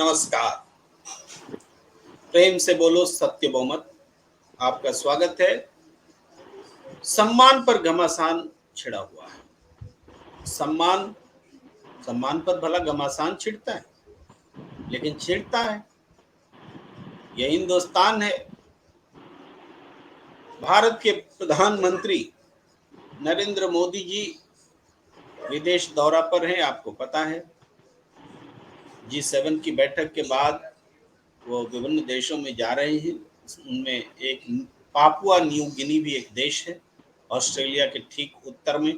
नमस्कार। प्रेम से बोलो सत्य बहुमत। आपका स्वागत है। सम्मान पर घमासान छिड़ा हुआ है। सम्मान पर भला घमासान छिड़ता है, लेकिन छिड़ता है। यह हिंदुस्तान है। भारत के प्रधानमंत्री नरेंद्र मोदी जी विदेश दौरा पर हैं, आपको पता है। G7 की बैठक के बाद वो विभिन्न देशों में जा रहे हैं। उनमें एक पापुआ न्यू गिनी भी एक देश है, ऑस्ट्रेलिया के ठीक उत्तर में,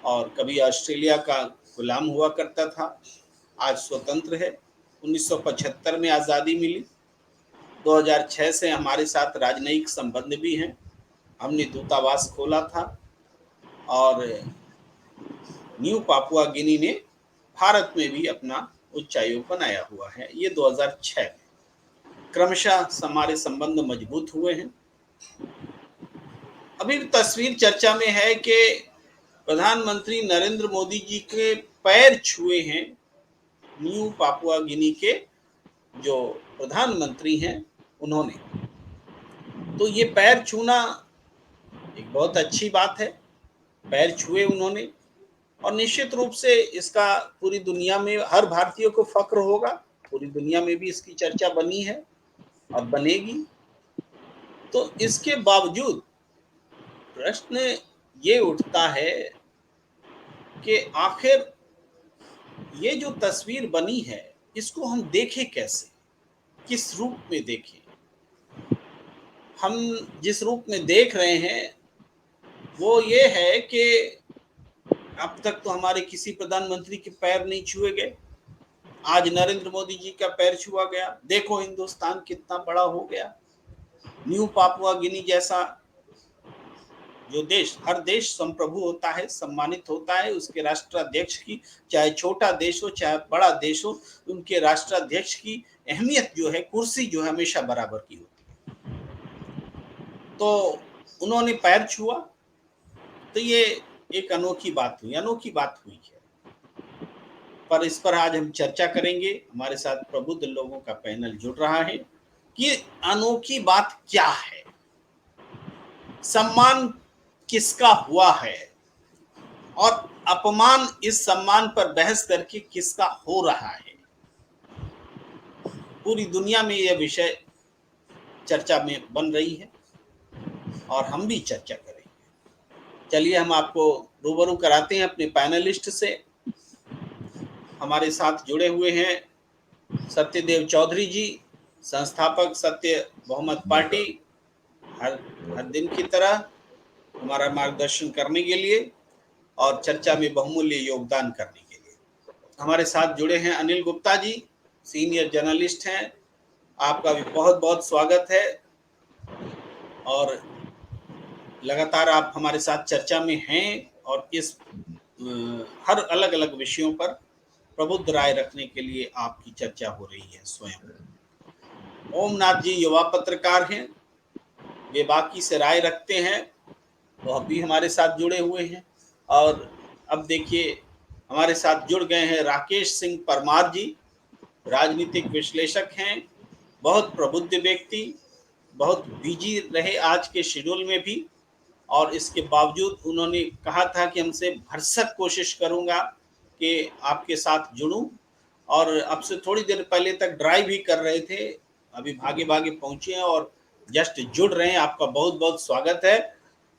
और कभी ऑस्ट्रेलिया का गुलाम हुआ करता था, आज स्वतंत्र है। 1975 में आज़ादी मिली। 2006 से हमारे साथ राजनयिक संबंध भी हैं। हमने दूतावास खोला था और न्यू पापुआ गिनी ने भारत में भी अपना उच्चायोग बनाया हुआ है। ये 2006 में क्रमशः हमारे संबंध मजबूत हुए हैं। अभी तस्वीर चर्चा में है कि प्रधानमंत्री नरेंद्र मोदी जी के पैर छुए हैं न्यू पापुआ गिनी के जो प्रधानमंत्री हैं उन्होंने। तो ये पैर छूना एक बहुत अच्छी बात है। पैर छुए उन्होंने, और निश्चित रूप से इसका पूरी दुनिया में हर भारतीय को फक्र होगा। पूरी दुनिया में भी इसकी चर्चा बनी है और बनेगी। तो इसके बावजूद प्रश्न ये उठता है कि आखिर ये जो तस्वीर बनी है इसको हम देखें कैसे, किस रूप में देखें। हम जिस रूप में देख रहे हैं वो ये है कि अब तक तो हमारे किसी प्रधानमंत्री के पैर नहीं छुए गए। आज नरेंद्र मोदी जी का पैर छुआ गया। देखो हिंदुस्तान कितना बड़ा हो गया। न्यू पापुआ गिनी जैसा जो देश, हर देश संप्रभु होता है, सम्मानित होता है। उसके राष्ट्राध्यक्ष की, चाहे छोटा देश हो चाहे बड़ा देश हो, उनके राष्ट्राध्यक्ष की अहमियत जो है, कुर्सी जो है, हमेशा बराबर की होती है। तो उन्होंने पैर छुआ, तो ये एक अनोखी बात हुई है। पर इस पर आज हम चर्चा करेंगे। हमारे साथ प्रबुद्ध लोगों का पैनल जुड़ रहा है कि अनोखी बात क्या है, सम्मान किसका हुआ है, और अपमान इस सम्मान पर बहस करके किसका हो रहा है। पूरी दुनिया में यह विषय चर्चा में बन रही है और हम भी चर्चा करेंगे। चलिए हम आपको रूबरू कराते हैं अपने पैनलिस्ट से। हमारे साथ जुड़े हुए हैं सत्यदेव चौधरी जी, संस्थापक सत्य बहुमत पार्टी, हर दिन की तरह हमारा मार्गदर्शन करने के लिए और चर्चा में बहुमूल्य योगदान करने के लिए। हमारे साथ जुड़े हैं अनिल गुप्ता जी, सीनियर जर्नलिस्ट हैं। आपका भी बहुत बहुत स्वागत है और लगातार आप हमारे साथ चर्चा में हैं और इस हर अलग अलग विषयों पर प्रबुद्ध राय रखने के लिए आपकी चर्चा हो रही है स्वयं। ओमनाथ जी युवा पत्रकार हैं, वे बाकी से राय रखते हैं, वो अभी हमारे साथ जुड़े हुए हैं। और अब देखिए हमारे साथ जुड़ गए हैं राकेश सिंह परमार जी, राजनीतिक विश्लेषक हैं, बहुत प्रबुद्ध व्यक्ति, बहुत बिजी रहे आज के शेड्यूल में भी, और इसके बावजूद उन्होंने कहा था कि हमसे भरसक कोशिश करूंगा कि आपके साथ जुड़ूं, और अब से थोड़ी देर पहले तक ड्राइव भी कर रहे थे। अभी भागे भागे पहुंचे हैं और जस्ट जुड़ रहे हैं। आपका बहुत बहुत स्वागत है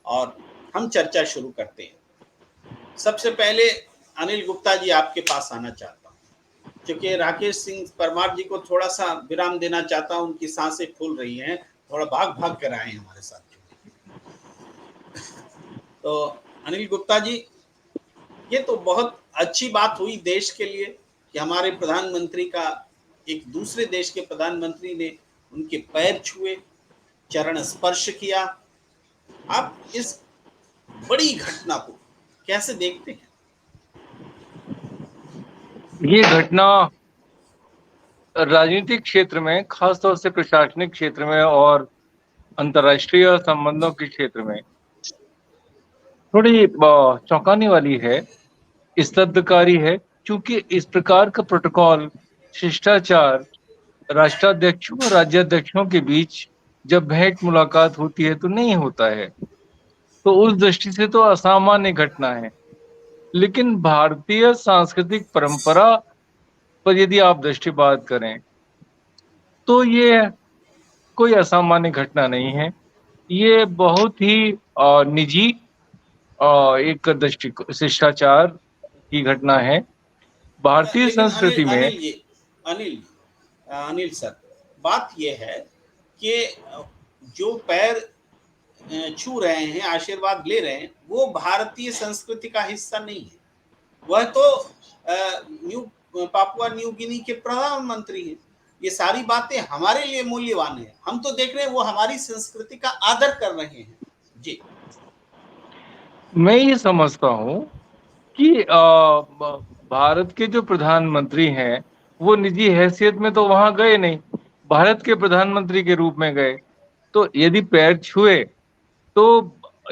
और हम चर्चा शुरू करते हैं। सबसे पहले अनिल गुप्ता जी आपके पास आना चाहता हूँ, क्योंकि राकेश सिंह परमार जी को थोड़ा सा विराम देना चाहता हूँ। उनकी सांसें फूल रही हैं, थोड़ा भाग भाग कर आए हमारे साथ। तो अनिल गुप्ता जी, ये तो बहुत अच्छी बात हुई देश के लिए कि हमारे प्रधानमंत्री का एक दूसरे देश के प्रधानमंत्री ने उनके पैर छुए, चरण स्पर्श किया। आप इस बड़ी घटना को कैसे देखते हैं? ये घटना राजनीतिक क्षेत्र में, खासतौर से प्रशासनिक क्षेत्र में और अंतर्राष्ट्रीय संबंधों के क्षेत्र में थोड़ी चौंकाने वाली है, स्तब्धकारी है, क्योंकि इस प्रकार का प्रोटोकॉल शिष्टाचार राष्ट्राध्यक्षों और राज्याध्यक्षों के बीच जब भेंट मुलाकात होती है तो नहीं होता है, तो उस दृष्टि से तो असामान्य घटना है। लेकिन भारतीय सांस्कृतिक परंपरा पर यदि आप दृष्टिपात करें तो ये कोई असामान्य घटना नहीं है। ये बहुत ही निजी एक दृष्टि शिष्टाचार की घटना है भारतीय लेकिन संस्कृति में। अनिल अनिल सर, बात यह है कि जो पैर छू रहे हैं, आशीर्वाद ले रहे हैं, वो भारतीय संस्कृति का हिस्सा नहीं है। वह तो न्यू पापुआ न्यू गिनी के प्रधानमंत्री हैं। ये सारी बातें हमारे लिए मूल्यवान है। हम तो देख रहे हैं वो हमारी संस्कृति का आदर कर रहे हैं। जी, मैं ये समझता हूँ कि भारत के जो प्रधानमंत्री हैं वो निजी हैसियत में तो वहां गए नहीं, भारत के प्रधानमंत्री के रूप में गए। तो यदि पैर छुए तो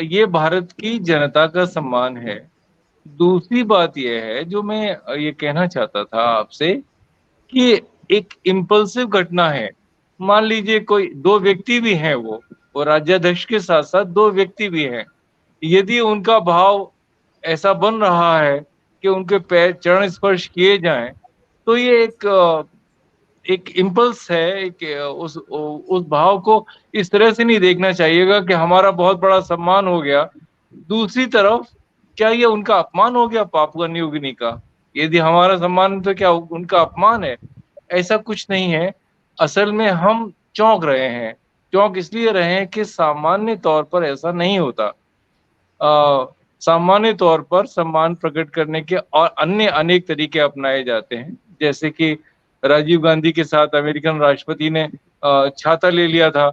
ये भारत की जनता का सम्मान है। दूसरी बात यह है जो मैं ये कहना चाहता था आपसे कि एक इम्पल्सिव घटना है। मान लीजिए कोई दो व्यक्ति भी हैं, वो राज्याध्यक्ष के साथ साथ दो व्यक्ति भी हैं, यदि उनका भाव ऐसा बन रहा है कि उनके पैर चरण स्पर्श किए जाएं तो ये एक इम्पल्स है। एक उस भाव को इस तरह से नहीं देखना चाहिएगा कि हमारा बहुत बड़ा सम्मान हो गया। दूसरी तरफ क्या ये उनका अपमान हो गया पापुआ न्यू गिनी का? यदि हमारा सम्मान तो क्या उनका अपमान है? ऐसा कुछ नहीं है। असल में हम चौंक रहे हैं। चौंक इसलिए रहे हैं कि सामान्य तौर पर ऐसा नहीं होता। सामान्य तौर पर सम्मान प्रकट करने के और अन्य अनेक तरीके अपनाए जाते हैं, जैसे कि राजीव गांधी के साथ अमेरिकन राष्ट्रपति ने छाता ले लिया था,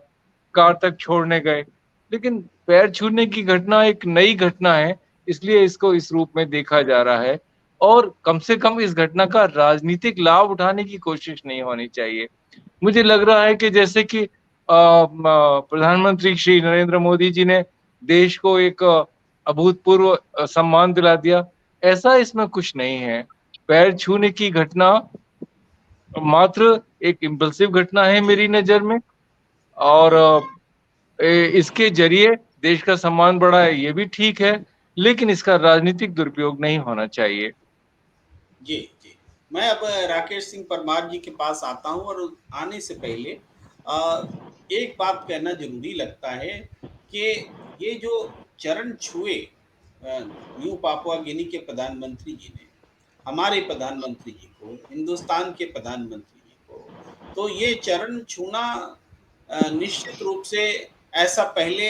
कार तक छोड़ने गए। लेकिन पैर छूने की घटना एक नई घटना है, इसलिए इसको इस रूप में देखा जा रहा है और कम से कम इस घटना का राजनीतिक लाभ उठाने की कोशिश नहीं होनी चाहिए। मुझे लग रहा है कि जैसे कि प्रधानमंत्री श्री नरेंद्र मोदी जी ने देश को एक अभूतपूर्व सम्मान दिला दिया, ऐसा इसमें कुछ नहीं है। पैर छूने की घटना मात्र एक इम्पल्सिव घटना है जी, मेरी नजर में, और जी, इसके जरिए देश का सम्मान बढ़ा है, ये भी ठीक है, लेकिन इसका राजनीतिक दुरुपयोग नहीं होना चाहिए। जी, जी। मैं अब राकेश सिंह परमार जी के पास आता हूँ और आने से पहले एक बात कहना ज़रूरी लगता है कि ये जो चरण छुए न्यू पापुआ गिनी के प्रधानमंत्री जी ने, हमारे प्रधानमंत्री जी को, हिंदुस्तान के प्रधानमंत्री जी को, तो ये चरण छूना निश्चित रूप से ऐसा पहले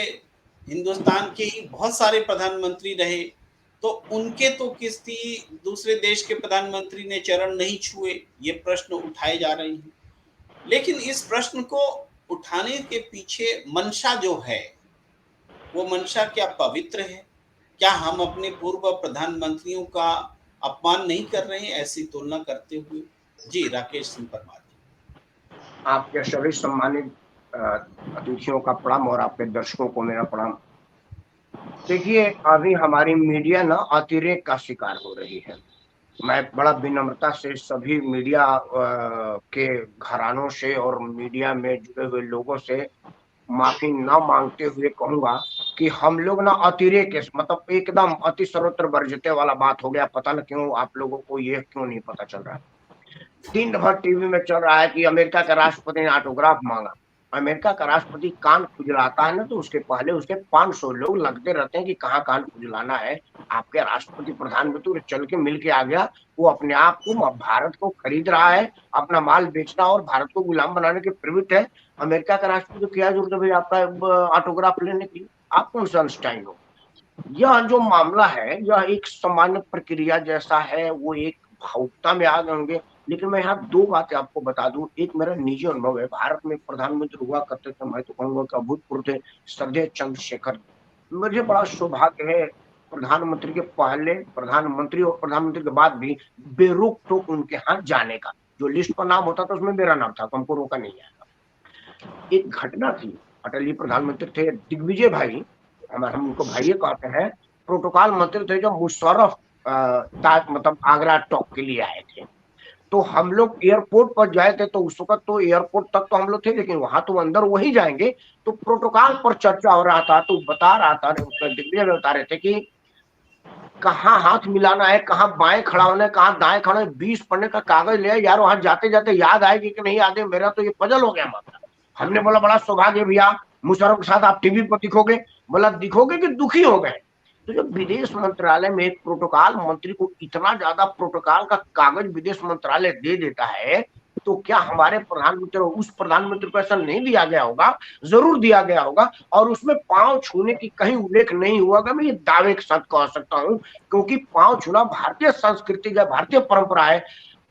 हिंदुस्तान के ही बहुत सारे प्रधानमंत्री रहे, तो उनके तो किसी दूसरे देश के प्रधानमंत्री ने चरण नहीं छुए, ये प्रश्न उठाए जा रहे हैं। लेकिन इस प्रश्न को उठाने के पीछे मंशा जो है, वो मंशा क्या पवित्र है? क्या हम अपने पूर्व प्रधानमंत्रियों का अपमान नहीं कर रहे हैं ऐसी तुलना करते हुए? जी, राकेश सिंह परमार जी। आपके सभी सम्मानित अतिथियों का प्रणाम और आपके दर्शकों को मेरा प्रणाम। देखिए, अभी हमारी मीडिया ना अतिरेक का शिकार हो रही है। मैं बड़ा विनम्रता से सभी मीडिया के घरानों से और मीडिया में जुड़े हुए लोगों से माफी ना मांगते हुए कहूंगा कि हम लोग ना अतिरेक, मतलब एकदम अति सर्वत्र वर्जित वाला बात हो गया। पता न क्यों आप लोगों को ये क्यों नहीं पता चल रहा है। दिन भर टीवी में चल रहा है कि अमेरिका के राष्ट्रपति ने ऑटोग्राफ मांगा। अमेरिका का राष्ट्रपति कान खुजलाता है ना, तो उसके पहले उसके 500 लोग लगते रहते हैं कि कहाँ कान खुजलाना है। आपके राष्ट्रपति प्रधानमंत्री चल के मिल के आ गया, वो अपने आप को भारत को खरीद रहा है, अपना माल बेचना और भारत को गुलाम बनाने के प्रवृत्त है। अमेरिका का राष्ट्रपति को क्या जरूरत है भाई आपका ऑटोग्राफ लेने की? आप कौन सा आइंस्टाइन हो? यह जो मामला है यह एक सामान्य प्रक्रिया जैसा है, वो एक भावुकता में आ गए होंगे। लेकिन मैं यहाँ दो बातें आपको बता दूं। एक मेरा निजी अनुभव है, भारत में प्रधानमंत्री हुआ करते थे, मैं तो कहूंगा कि अभूतपूर्व थे, श्रद्धेय चंद्रशेखर। मुझे बड़ा सौभाग्य है प्रधानमंत्री के पहले, प्रधानमंत्री और प्रधानमंत्री के बाद भी बेरोक टोक उनके यहाँ जाने का। जो लिस्ट पर नाम होता था उसमें मेरा नाम था, तो हमको रोका नहीं जाएगा। एक घटना थी, अटल जी प्रधानमंत्री थे, दिग्विजय भाई, हम उनको भाई कहते हैं, प्रोटोकॉल मंत्री थे जो मुशर्रफ मतलब आगरा टॉक के लिए आए थे। तो हम लोग एयरपोर्ट पर जाए थे, तो उस वक्त तो एयरपोर्ट तक तो हम लोग थे, लेकिन वहां तो अंदर वही जाएंगे। तो प्रोटोकॉल पर चर्चा हो रहा था, तो बता रहा था, दिग्विजय में बता रहे थे कि कहाँ हाथ मिलाना है, कहाँ बाएं खड़ा होना है, कहाँ दाएं खड़ा है। 20 पन्ने का कागज ले यार, वहां जाते जाते याद आएगी कि नहीं याद है, मेरा तो ये पजल हो गया मामला। हमने बोला बड़ा सौभाग्य भैया, मुशर्रफ के साथ आप टीवी पर दिखोगे। बोला दिखोगे कि दुखी हो गए। तो जब विदेश मंत्रालय में एक प्रोटोकॉल मंत्री को इतना ज्यादा प्रोटोकॉल का कागज विदेश मंत्रालय दे देता है, तो क्या हमारे प्रधानमंत्री, उस प्रधानमंत्री को ऐसा नहीं दिया गया होगा? जरूर दिया गया होगा। और उसमें पांव छूने की कहीं उल्लेख नहीं हुआ। मैं ये दावे के साथ कह सकता हूं, क्योंकि पांव छूना भारतीय संस्कृति है, भारतीय परंपरा है,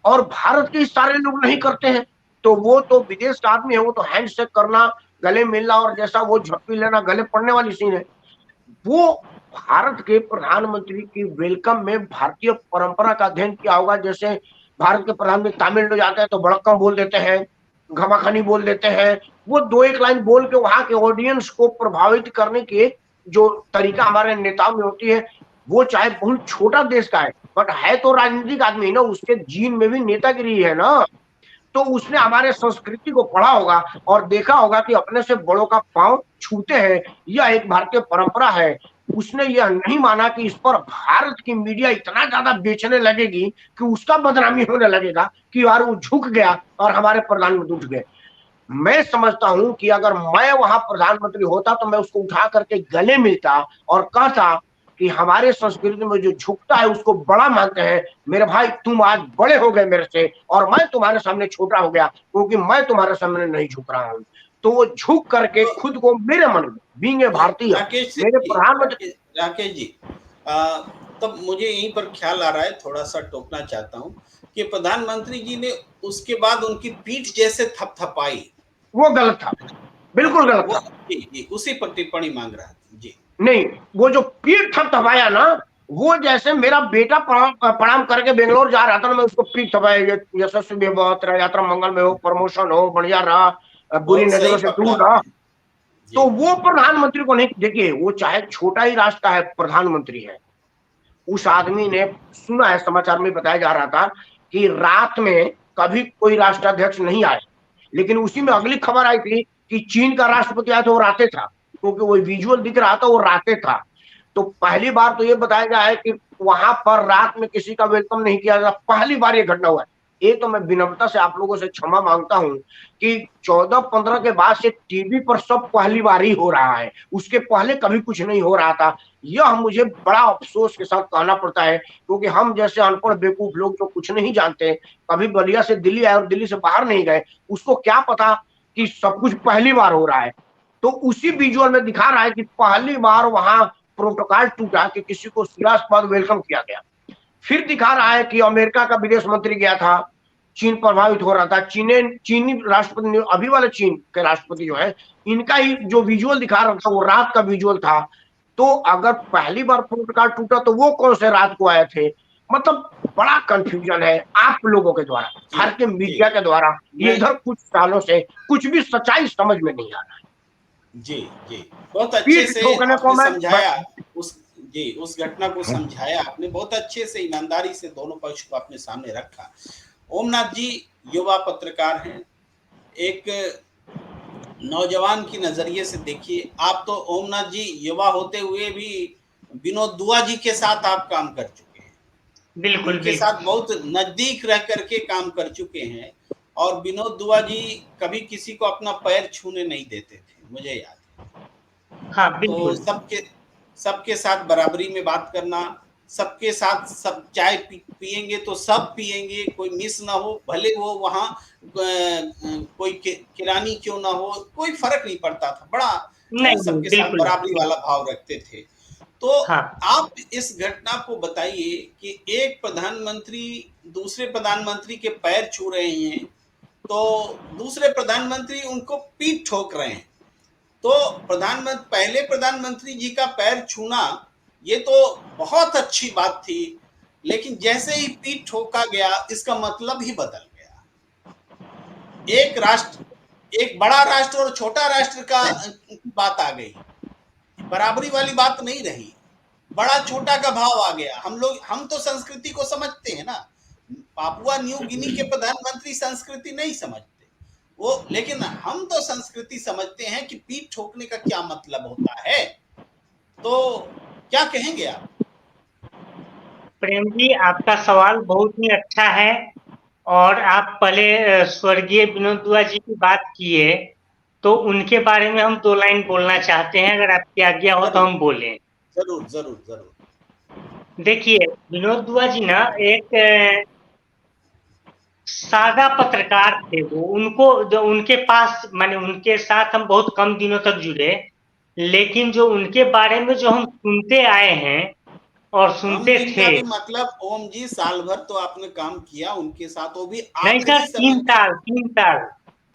और भारत के सारे लोग नहीं करते हैं। तो वो तो विदेश का आदमी है, वो तो हैंडशेक करना, गले मिलना, और जैसा वो झप्पी लेना, गले पड़ने वाली सीन है। वो भारत के प्रधानमंत्री की वेलकम में भारतीय परंपरा का अध्ययन किया होगा। जैसे भारत के प्रधानमंत्री तमिलनाडु जाते हैं तो बड़क्कम बोल देते हैं, घमाखानी बोल देते हैं। वो दो एक लाइन बोल के वहां के ऑडियंस को प्रभावित करने की जो तरीका हमारे नेताओं में होती है, वो चाहे बहुत छोटा देश का है, बट है तो राजनीतिक आदमी ना, उसके जीन में भी नेतागिरी है ना। तो उसने हमारे संस्कृति को पढ़ा होगा और देखा होगा कि अपने से बड़ों का पांव छूते हैं, यह एक भारतीय परंपरा है। उसने यह नहीं माना कि इस पर भारत की मीडिया इतना ज्यादा बेचने लगेगी कि उसका बदनामी होने लगेगा कि यार वो झुक गया और हमारे प्रधानमंत्री उठ गए। मैं समझता हूं कि अगर मैं वहां प्रधानमंत्री होता तो मैं उसको उठा करके गले मिलता और कहता कि हमारे संस्कृति में जो झुकता है उसको बड़ा मानते हैं। मेरे भाई तुम आज बड़े हो गए मेरे से, और मैं तुम्हारे सामने छोटा हो गया, क्योंकि मैं तुम्हारे सामने नहीं झुक रहा हूं। तो वो झुक करके खुद को मेरे मन में बीइंग ए भारतीय, मेरे प्रधानमंत्री। राकेश जी, तब मुझे यहीं पर ख्याल आ रहा है, थोड़ा सा टोकना चाहता हूं कि प्रधानमंत्री जी ने उसके बाद उनकी पीठ जैसे थपथपाई, वो गलत था, बिल्कुल गलत था। जी जी, उसी पर टिप्पणी मांग रहा था जी। नहीं, वो जो पीठ थपथपाया ना, वो जैसे मेरा बेटा प्रणाम करके बेंगलोर जा रहा था ना, मैं उसको पीठ थपाया, यशस्वी बहुत रहा, यात्रा मंगल में हो, प्रमोशन हो, बढ़िया रहा, बुरी बहुत सही नजरों से पकड़ा दूर रहा। जी। तो वो प्रधानमंत्री को नहीं, देखिए वो चाहे छोटा ही राष्ट्र का है, प्रधानमंत्री है। उस आदमी ने, सुना है समाचार में बताया जा रहा था कि रात में कभी कोई राष्ट्राध्यक्ष नहीं आए, लेकिन उसी में अगली खबर आई थी कि चीन का राष्ट्रपति आया तो वो राते था, क्योंकि वो विजुअल दिख रहा था, वो राते था। तो पहली बार तो ये बताया गया है कि वहां पर रात में किसी का वेलकम नहीं किया गया, पहली बार ये घटना हुआ है। ये तो मैं विनम्रता से आप लोगों से क्षमा मांगता हूं कि 14-15 के बाद से टीवी पर सब पहली बार ही हो रहा है, उसके पहले कभी कुछ नहीं हो रहा था। यह मुझे बड़ा अफसोस के साथ कहना पड़ता है, क्योंकि हम जैसे अनपढ़ बेवकूफ लोग जो कुछ नहीं जानते, कभी बलिया से दिल्ली आए और दिल्ली से बाहर नहीं गए, उसको क्या पता कि सब कुछ पहली बार हो रहा है। तो उसी विजुअल में दिखा रहा है कि पहली बार वहां प्रोटोकॉल टूटा कि किसी को सिरास्पद वेलकम किया गया। फिर दिखा रहा है कि अमेरिका का विदेश मंत्री गया था, चीन प्रभावित हो रहा था, चीनी राष्ट्रपति, अभी वाले चीन के राष्ट्रपति जो है, इनका ही जो विजुअल दिखा रहा था वो रात का विजुअल था। तो अगर पहली बार प्रोटोकॉल टूटा तो वो कौन से रात को आए थे? मतलब बड़ा कंफ्यूजन है आप लोगों के द्वारा, भारतीय मीडिया के द्वारा। ये इधर कुछ सालों से कुछ भी सच्चाई समझ में नहीं आ रहा है। जी जी, बहुत अच्छे से आपने समझाया उस घटना को समझाया आपने, बहुत अच्छे से ईमानदारी से दोनों पक्ष को अपने सामने रखा। ओमनाथ जी युवा पत्रकार हैं, एक नौजवान की नजरिए से देखिए, आप तो ओमनाथ जी युवा होते हुए भी विनोद दुआ जी के साथ आप काम कर चुके हैं, बिल्कुल उनके साथ बहुत नजदीक रह करके काम कर चुके हैं, और विनोद दुआ जी कभी किसी को अपना पैर छूने नहीं देते थे, मुझे याद है। हाँ तो सबके साथ बराबरी में बात करना, सबके साथ सब चाय पिएंगे तो सब पिएंगे, कोई मिस ना हो, भले वो वहाँ कोई किरानी क्यों ना हो, कोई फर्क नहीं पड़ता था, बड़ा सबके साथ बराबरी वाला भाव रखते थे। तो हाँ। आप इस घटना को बताइए कि एक प्रधानमंत्री दूसरे प्रधानमंत्री के पैर छू रहे हैं, तो दूसरे प्रधानमंत्री उनको पीठ ठोक रहे हैं। तो पहले प्रधानमंत्री जी का पैर छूना ये तो बहुत अच्छी बात थी, लेकिन जैसे ही पीठ ठोका गया इसका मतलब ही बदल गया। एक राष्ट्र, एक बड़ा राष्ट्र और छोटा राष्ट्र का बात आ गई, बराबरी वाली बात नहीं रही, बड़ा छोटा का भाव आ गया। हम तो संस्कृति को समझते हैं ना, पापुआ न्यू गिनी के प्रधानमंत्री संस्कृति नहीं समझते वो, लेकिन हम तो संस्कृति समझते हैं कि पीठ ठोकने का क्या मतलब होता है। तो क्या कहेंगे आप? प्रेम जी, आपका सवाल बहुत ही अच्छा है। और आप पहले स्वर्गीय विनोद दुआ जी की बात किए, तो उनके बारे में हम 2 लाइन बोलना चाहते हैं, अगर आपकी आज्ञा हो तो हम बोलें। जरूर जरूर जरूर। देखिए, विनोद दुआ जी ना एक सादा पत्रकार थे। वो उनको जो उनके पास माने उनके साथ हम बहुत कम दिनों तक जुड़े, लेकिन जो उनके बारे में जो हम सुनते आए हैं और कम सुनते दिन थे। का भी मतलब ओम जी साल भर तो आपने काम किया उनके साथ, वो भी नहीं सर, आखिरी समय 3 साल 3 साल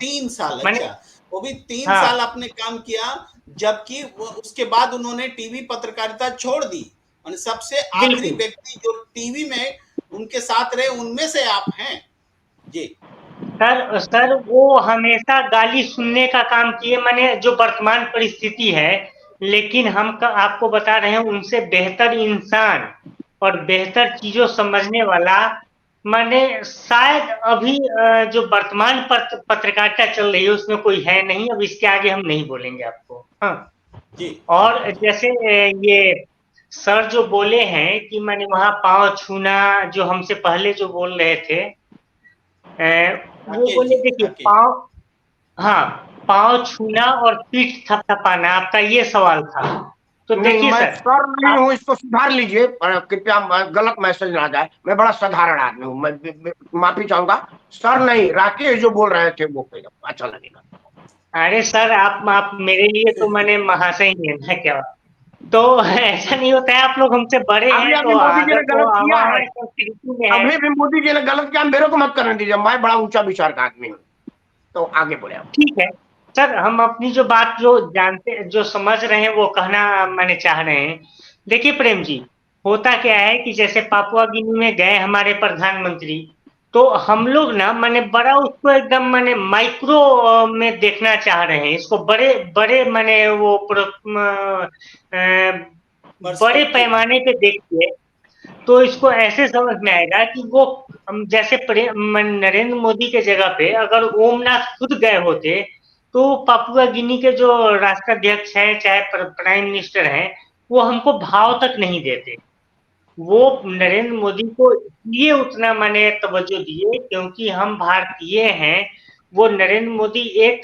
3 साल। माने अच्छा, वो भी 3 साल हाँ आपने काम किया, जबकि वो उसके बाद उन्होंने टीवी पत्रकारिता छोड़ दी। और सबसे आखिरी बिल्कुल व्यक्ति जो टीवी में उनके साथ रहे उनमें से आप हैं जी। सर, वो हमेशा गाली सुनने का काम किए, माने जो वर्तमान परिस्थिति है। लेकिन हम आपको बता रहे हैं, उनसे बेहतर इंसान और बेहतर चीजों समझने वाला माने शायद अभी जो वर्तमान पत्रकारिता चल रही है उसमें कोई है नहीं। अब इसके आगे हम नहीं बोलेंगे आपको। हाँ जी और जैसे ये सर जो बोले हैं कि माने वहां पांव छूना, जो हमसे पहले जो बोल रहे थे, वो राकेश बोले जी, देखिए राकेश। पाँव, हाँ पाँव छूना और पीठ थपथपाना, आपका ये सवाल था। तो नहीं, देखिए मैं सर, सर नहीं आप हूँ, इसको सुधार लीजिए कृपया, गलत मैसेज ना जाए। मैं बड़ा साधारण आदमी हूँ, मैं माफी चाहूंगा। सर नहीं, राकेश जो बोल रहे थे वो कहेगा, अच्छा लगेगा। अरे सर, आप मेरे लिए तो मैंने महाशय ही है ना क्या। तो ऐसा नहीं होता है, आप लोग हमसे बड़े अभी हैं अभी तो मोदी जी ने आदत तो गलत किया है, हमारे संस्कृति में है। अभी भी मोदी जी ने गलत किया, मेरे को मत करने दीजिए, मैं बड़ा ऊंचा विचार का आदमी हूँ। तो आगे बोले आप। ठीक है सर, हम अपनी जो बात जो जानते जो समझ रहे हैं वो कहना मैंने चाह रहे हैं। देखिए प्रेम जी, होता क्या है कि जैसे पापुआ गिनी में गए हमारे प्रधानमंत्री, तो हम लोग ना माने बड़ा उसको एकदम माने माइक्रो में देखना चाह रहे हैं। इसको बड़े बड़े माने वो बड़े पर्सपेक्टिव में। पैमाने पे देखिए, तो इसको ऐसे समझ में आएगा कि वो जैसे नरेंद्र मोदी के जगह पे अगर ओमनाथ खुद गए होते, तो पापुआ गिनी के जो राष्ट्राध्यक्ष है चाहे प्राइम मिनिस्टर हैं, वो हमको भाव तक नहीं देते। वो नरेंद्र मोदी को इसलिए उतना माने तवज्जो दिए क्योंकि हम भारतीय हैं। वो नरेंद्र मोदी एक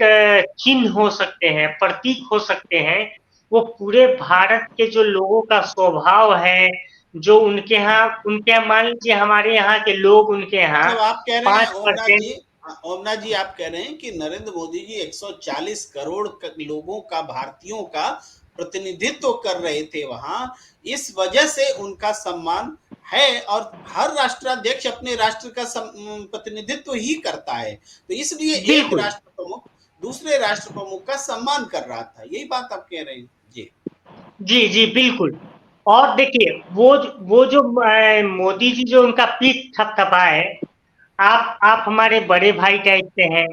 चिन्ह हो सकते हैं, प्रतीक हो सकते हैं। वो पूरे भारत के जो लोगों का स्वभाव है, जो उनके यहाँ मान लीजिए हमारे यहाँ के लोग उनके यहाँ मतलब आप कह रहे हैं 5%। ओमनाथ जी आप कह रहे हैं कि नरेंद्र मोदी जी 140 करोड़ लोगों का, भारतीयों का प्रतिनिधित्व कर रहे थे वहां, इस वजह से उनका सम्मान है। और हर राष्ट्राध्यक्ष अपने राष्ट्र का प्रतिनिधित्व ही करता है, तो इसलिए एक बिल्कुल राष्ट्र प्रमुख दूसरे राष्ट्र प्रमुख का सम्मान कर रहा था। यही बात आप कह रहे हैं जी। जी जी बिल्कुल। और देखिए वो जो मोदी जी जो उनका पीठ थपथपाए, आप हमारे बड़े भाई टाइप से हैं।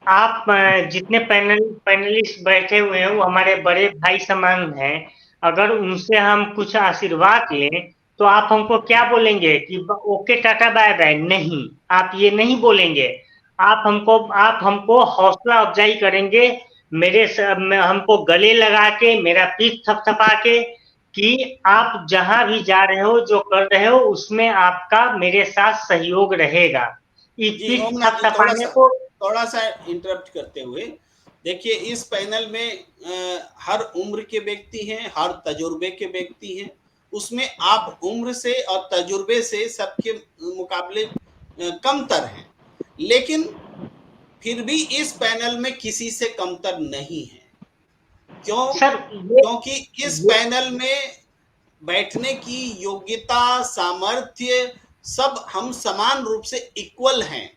आप जितने पैनलिस्ट बैठे हुए हैं वो हमारे बड़े भाई समान हैं। अगर उनसे हम कुछ आशीर्वाद लें तो आप हमको क्या बोलेंगे कि ओके टाटा बाय बाय? नहीं, आप ये नहीं बोलेंगे। आप हमको हौसला अफजाई करेंगे, हमको गले लगा के, मेरा पीठ थपथपा के, कि आप जहां भी जा रहे हो, जो कर रहे हो, उसमें आपका मेरे साथ सहयोग रहेगा। इस जी पीठ ओमनाथ जी, थपथपाने को थोड़ा सा इंटरप्ट करते हुए, देखिए इस पैनल में हर उम्र के व्यक्ति हैं, हर तजुर्बे के व्यक्ति हैं। उसमें आप उम्र से और तजुर्बे से सबके मुकाबले कमतर हैं, लेकिन फिर भी इस पैनल में किसी से कमतर नहीं है। क्यों? सर क्योंकि इस ये पैनल में बैठने की योग्यता, सामर्थ्य, सब हम समान रूप से इक्वल हैं।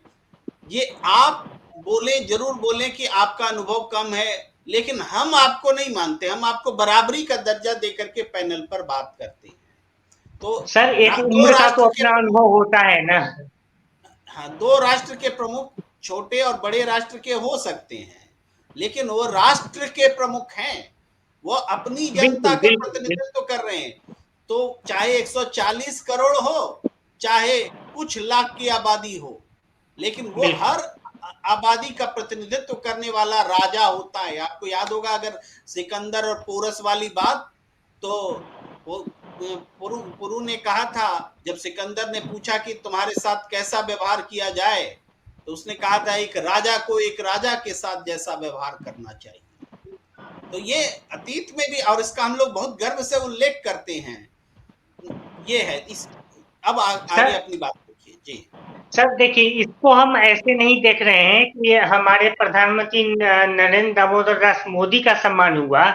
ये आप बोले, जरूर बोले कि आपका अनुभव कम है, लेकिन हम आपको नहीं मानते, हम आपको बराबरी का दर्जा देकर के पैनल पर बात करते हैं। तो सर, एक दो उम्र का तो राष्ट्र के अपना प्रमुख, अनुभव होता है ना। हाँ, दो राष्ट्र के प्रमुख छोटे और बड़े राष्ट्र के हो सकते हैं, लेकिन वो राष्ट्र के प्रमुख हैं, वो अपनी जनता बिल्कुल का बिल्कुल बिल्कुल। प्रतिनिधित्व कर रहे हैं। तो चाहे 140 करोड़ हो चाहे कुछ लाख की आबादी हो, लेकिन वो हर आबादी का प्रतिनिधित्व करने वाला राजा होता है। आपको याद होगा अगर सिकंदर और पोरस वाली बात, तो वो पुरु ने कहा था, जब सिकंदर ने पूछा कि तुम्हारे साथ कैसा व्यवहार किया जाए, तो उसने कहा था एक राजा को एक राजा के साथ जैसा व्यवहार करना चाहिए। तो ये अतीत में भी, और इसका हम लोग बहुत गर्व से उल्लेख करते हैं। ये है इस, अब आगे अपनी बात रखिए जी। सर देखिए, इसको हम ऐसे नहीं देख रहे हैं कि हमारे प्रधानमंत्री नरेंद्र दामोदर दास मोदी का सम्मान हुआ,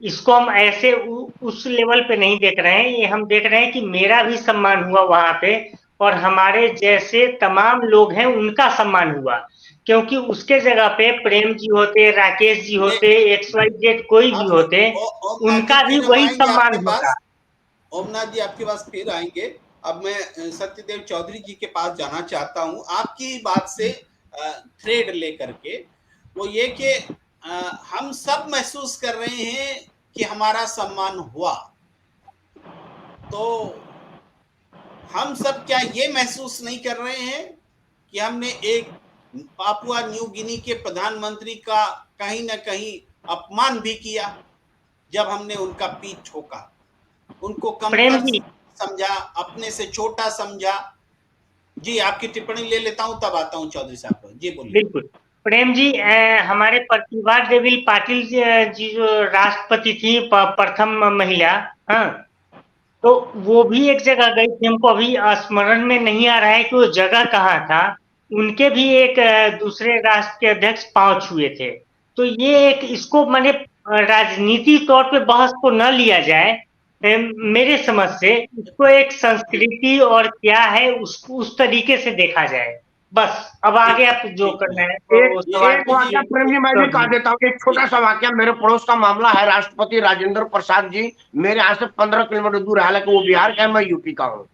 इसको हम ऐसे उस लेवल पे नहीं देख रहे हैं। ये हम देख रहे हैं कि मेरा भी सम्मान हुआ वहां पे, और हमारे जैसे तमाम लोग हैं उनका सम्मान हुआ, क्योंकि उसके जगह पे प्रेम जी होते, राकेश जी होते, XYZ कोई भी होते, उनका भी वही सम्मान होता। ओमनाथ जी आपके पास फिर आएंगे। अब मैं सत्यदेव चौधरी जी के पास जाना चाहता हूं, आपकी बात से थ्रेड लेकर के। वो ये कि हम सब महसूस कर रहे हैं कि हमारा सम्मान हुआ, तो हम सब क्या ये महसूस नहीं कर रहे हैं कि हमने एक पापुआ न्यू गिनी के प्रधानमंत्री का कहीं ना कहीं अपमान भी किया, जब हमने उनका पीठ ठोका, उनको कमतर समझा, अपने से छोटा समझा। जी आपकी टिप्पणी ले लेता हूं, तब आता हूं चौधरी साहब पर। जी बोलिए। बिल्कुल प्रेम जी, हमारे प्रतिभा देवी पाटिल जी जो राष्ट्रपति थी, प्रथम महिला, हाँ, तो वो भी एक जगह गई थी। हमको अभी स्मरण में नहीं आ रहा है कि वो जगह कहाँ था। उनके भी एक दूसरे राष्ट्र के अध्यक्ष पांव छुए थे। तो ये एक, इसको माने राजनीति तौर पे बहस को न लिया जाए। मेरे समझ से इसको एक संस्कृति और क्या है उस तरीके से देखा जाए। बस अब आगे आप जो करना है तो एक वाक्य प्रेम जी मैं भी कह देता हूँ, एक छोटा सा वाक्य। मेरे पड़ोस का मामला है, राष्ट्रपति राजेंद्र प्रसाद जी मेरे यहाँ से 15 किलोमीटर दूर, हालांकि वो बिहार का है, मैं यूपी का हूँ।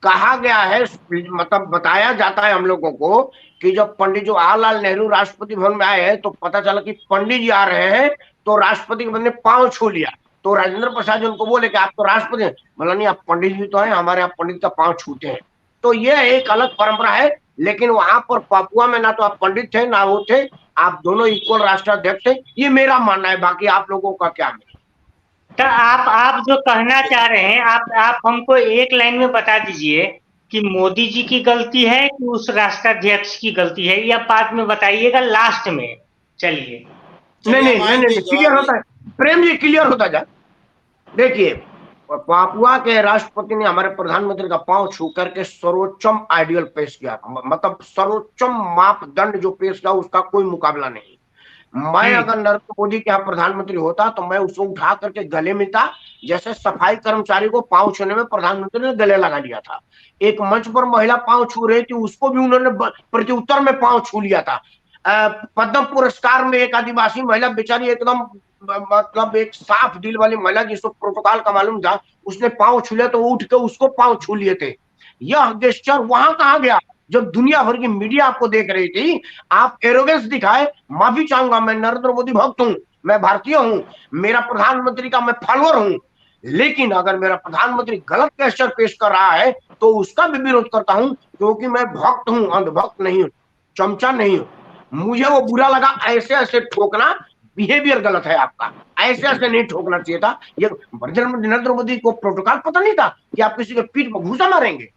कहा गया है, मतलब बताया जाता है हम लोगों को कि जब पंडित जवाहरलाल नेहरू राष्ट्रपति भवन में आए हैं, तो पता चला कि पंडित जी आ रहे हैं, तो राष्ट्रपति के बंदे पांव छू लिया। तो राजेंद्र प्रसाद जी उनको बोले कि आप तो राष्ट्रपति हैं। बोला नहीं, आप पंडित जी तो हैं, हमारे यहाँ पंडित का पांव छूते हैं। तो ये एक अलग परंपरा है, लेकिन वहां पर पापुआ में ना तो आप पंडित थे ना वो थे, आप दोनों इक्वल राष्ट्राध्यक्ष थे। ये मेरा मानना है, बाकी आप लोगों का क्या है? तो आप जो कहना चाह रहे हैं, आप हमको एक लाइन में बता दीजिए कि मोदी जी की गलती है कि उस राष्ट्राध्यक्ष की गलती है, या बाद में बताइएगा लास्ट में। चलिए नहीं, क्लियर होता है प्रेम जी, क्लियर होता जाए। देखिए, पापुआ के राष्ट्रपति ने हमारे प्रधानमंत्री का पांव छू करके सर्वोच्चम आइडियल पेश किया, मतलब सर्वोच्चम मापदंड जो पेश किया, उसका कोई मुकाबला नहीं। मैं अगर नरेंद्र मोदी के यहाँ प्रधानमंत्री होता तो मैं उसको उठा करके गले मिलता, जैसे सफाई कर्मचारी को पांव छूने में प्रधानमंत्री ने गले लगा लिया था। एक मंच पर महिला पांव छू रही थी, उसको भी उन्होंने प्रत्युत्तर में पांव छू लिया था। पद्म पुरस्कार में एक आदिवासी महिला बेचारी, एकदम मतलब एक साफ दिल वाली महिला जिसको प्रोटोकॉल का मालूम था, उसने पांव छू लिया तो उठ के उसको पांव छू लिए थे। यह गेस्चर वहां कहा गया जब दुनिया भर की मीडिया आपको देख रही थी? आप एरोगेंस दिखाए, माफी चाहूंगा, मैं नरेंद्र मोदी भक्त हूं, मैं भारतीय हूं, मेरा प्रधानमंत्री का मैं फॉलोअर हूं, लेकिन अगर मेरा प्रधानमंत्री गलत गेस्चर पेश कर रहा है तो उसका भी विरोध करता हूं, क्योंकि मैं भक्त हूं, अंधभक्त नहीं हूं, चमचा नहीं हूं। मुझे वो बुरा लगा, ऐसे ऐसे ठोकना बिहेवियर गलत है आपका, ऐसे ऐसे नहीं ठोकना चाहिए था। ये नरेंद्र मोदी को प्रोटोकॉल पता नहीं था कि आप किसी के पीठ पर घूसा मारेंगे?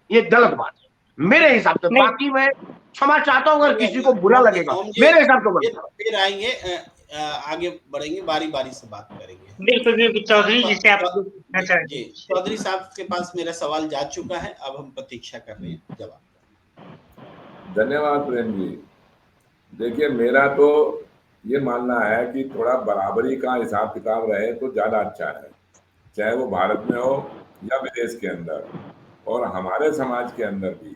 ये गलत बात है मेरे हिसाब से। बाकी मैं क्षमा चाहता हूं अगर किसी को बुरा लगेगा, मेरे हिसाब से। फिर आएंगे, आगे बढ़ेंगे, बारी बारी से बात करेंगे। बिल्कुल बिल्कुल चौधरी जी से आप जी, चौधरी साहब के पास मेरा सवाल जा चुका है, अब हम प्रतीक्षा कर रहे हैं जवाब। धन्यवाद प्रेम जी। देखिए, मेरा तो ये मानना है कि थोड़ा बराबरी का हिसाब किताब रहे तो ज़्यादा अच्छा है, चाहे वो भारत में हो या विदेश के अंदर। और हमारे समाज के अंदर भी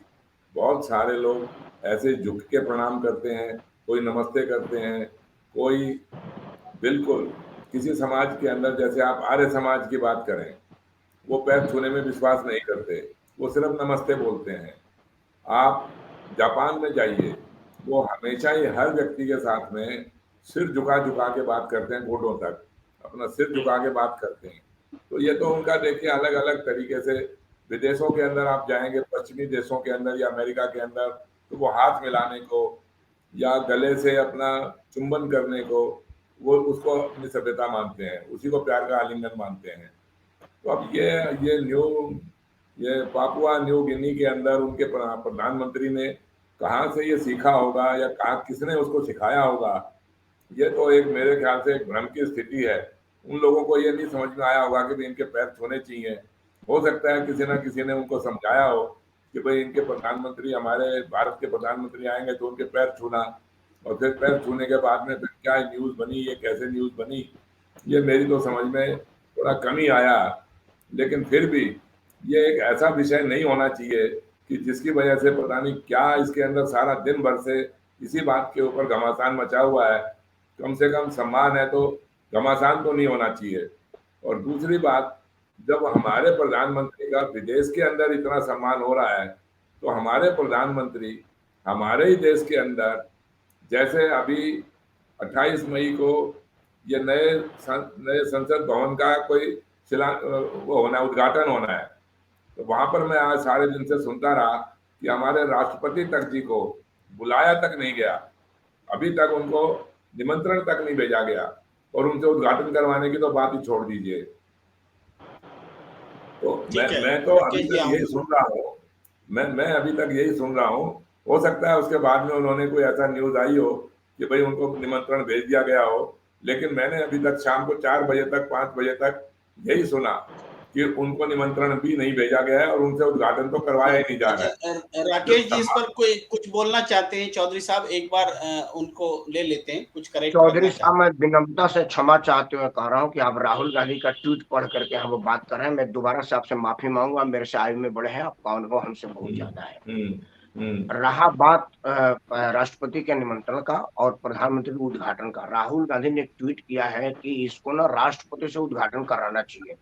बहुत सारे लोग ऐसे झुक के प्रणाम करते हैं, कोई नमस्ते करते हैं, कोई बिल्कुल किसी समाज के अंदर, जैसे आप आर्य समाज की बात करें, वो पैर छूने में विश्वास नहीं करते, वो सिर्फ नमस्ते बोलते हैं। आप जापान में जाइए, वो हमेशा ही हर व्यक्ति के साथ में सिर झुका झुका के बात करते हैं, घोटों तक अपना सिर झुका के बात करते हैं। तो ये तो उनका देखिए अलग अलग तरीके से विदेशों के अंदर आप जाएंगे, पश्चिमी देशों के अंदर या अमेरिका के अंदर, तो वो हाथ मिलाने को या गले से अपना चुंबन करने को, वो उसको अपनी सभ्यता मानते हैं, उसी को प्यार का आलिंगन मानते हैं। तो अब ये पापुआ न्यू गिनी के अंदर उनके प्रधानमंत्री ने कहाँ से ये सीखा होगा या कहाँ किसने उसको सिखाया होगा, ये तो एक मेरे ख्याल से एक भ्रम की स्थिति है। उन लोगों को ये नहीं समझ में आया होगा कि भाई इनके पैर छूने चाहिए। हो सकता है किसी ना किसी ने उनको समझाया हो कि भाई इनके प्रधानमंत्री, हमारे भारत के प्रधानमंत्री आएंगे तो उनके पैर छूना, और फिर पैर छूने के बाद में फिर क्या न्यूज़ बनी, ये कैसे न्यूज़ बनी, ये मेरी तो समझ में थोड़ा कमी आया। लेकिन फिर भी ये एक ऐसा विषय नहीं होना चाहिए कि जिसकी वजह से पता नहीं क्या इसके अंदर सारा दिन भर से इसी बात के ऊपर घमासान मचा हुआ है। कम से कम सम्मान है तो घमासान तो नहीं होना चाहिए। और दूसरी बात, जब हमारे प्रधानमंत्री का विदेश के अंदर इतना सम्मान हो रहा है, तो हमारे प्रधानमंत्री हमारे ही देश के अंदर, जैसे अभी 28 मई को ये नए संसद भवन का कोई वो होना, उद्घाटन होना है, तो वहां पर मैं आज सारे दिन से सुनता रहा कि हमारे राष्ट्रपति तक जी को बुलाया तक नहीं गया, अभी तक उनको निमंत्रण तक नहीं भेजा गया, और उनसे उद्घाटन करवाने की तो बात ही छोड़ दीजिए। तो मैं तो अभी तक यही सुन रहा हूँ, मैं अभी तक यही सुन रहा हूँ। हो सकता है उसके बाद में उन्होंने कोई ऐसा न्यूज आई हो कि भाई उनको निमंत्रण भेज दिया गया हो, लेकिन मैंने अभी तक शाम को 4 बजे तक 5 बजे तक यही सुना कि उनको निमंत्रण भी नहीं भेजा गया है और उनसे उद्घाटन तो करवाया ही नहीं जा रहा है। राकेश जी इस पर कोई कुछ बोलना चाहते हैं? चौधरी साहब एक बार उनको ले लेते हैं, कुछ करेक्ट। चौधरी साहब, मैं विनम्रता से क्षमा चाहते हुए कह रहा हूँ कि आप राहुल गांधी का ट्वीट पढ़ करके हम बात कर रहे हैं। मैं दोबारा से आपसे माफी मांगूंगा, मेरे से आयु में बड़े हैं, आपका अनुभव हमसे बहुत ज्यादा है। रहा बात राष्ट्रपति के निमंत्रण का और प्रधानमंत्री के उद्घाटन का, राहुल गांधी ने ट्वीट किया है कि इसको ना राष्ट्रपति से उद्घाटन कराना चाहिए।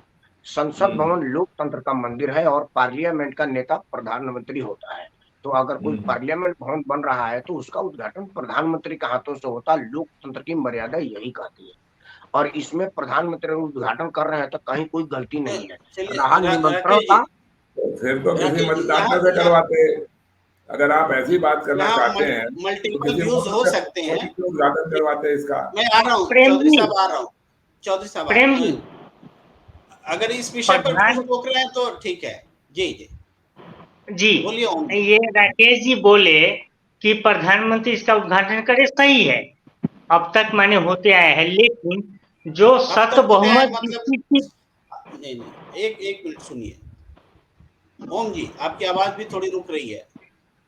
संसद भवन लोकतंत्र का मंदिर है और पार्लियामेंट का नेता प्रधानमंत्री होता है, तो अगर कोई पार्लियामेंट भवन बन रहा है तो उसका उद्घाटन प्रधानमंत्री के हाथों से होता। लोकतंत्र की मर्यादा यही कहती है, और इसमें प्रधानमंत्री उद्घाटन कर रहे हैं तो कहीं कोई गलती नहीं है। रहा निमंत्रण का, फिर तो किसी मतदाता से करवाते। अगर आप ऐसी बात करना चाहते हैं, मल्टीपल व्यूज हो सकते हैं, उद्घाटन करवाते इसका। मैं आ रहा हूँ चौधरी साहब, आ रहा हूँ चौधरी साहब, अगर इस विषय पर कुछ रोक रहे हैं तो ठीक है। जी जी जी बोलिए। ये राकेश जी बोले कि प्रधानमंत्री इसका उद्घाटन करे, सही है, अब तक माने होते आए हैं, लेकिन जो सख्त बहुमत नहीं, एक मिनट सुनिए ओम जी, आपकी आवाज भी थोड़ी रुक रही है।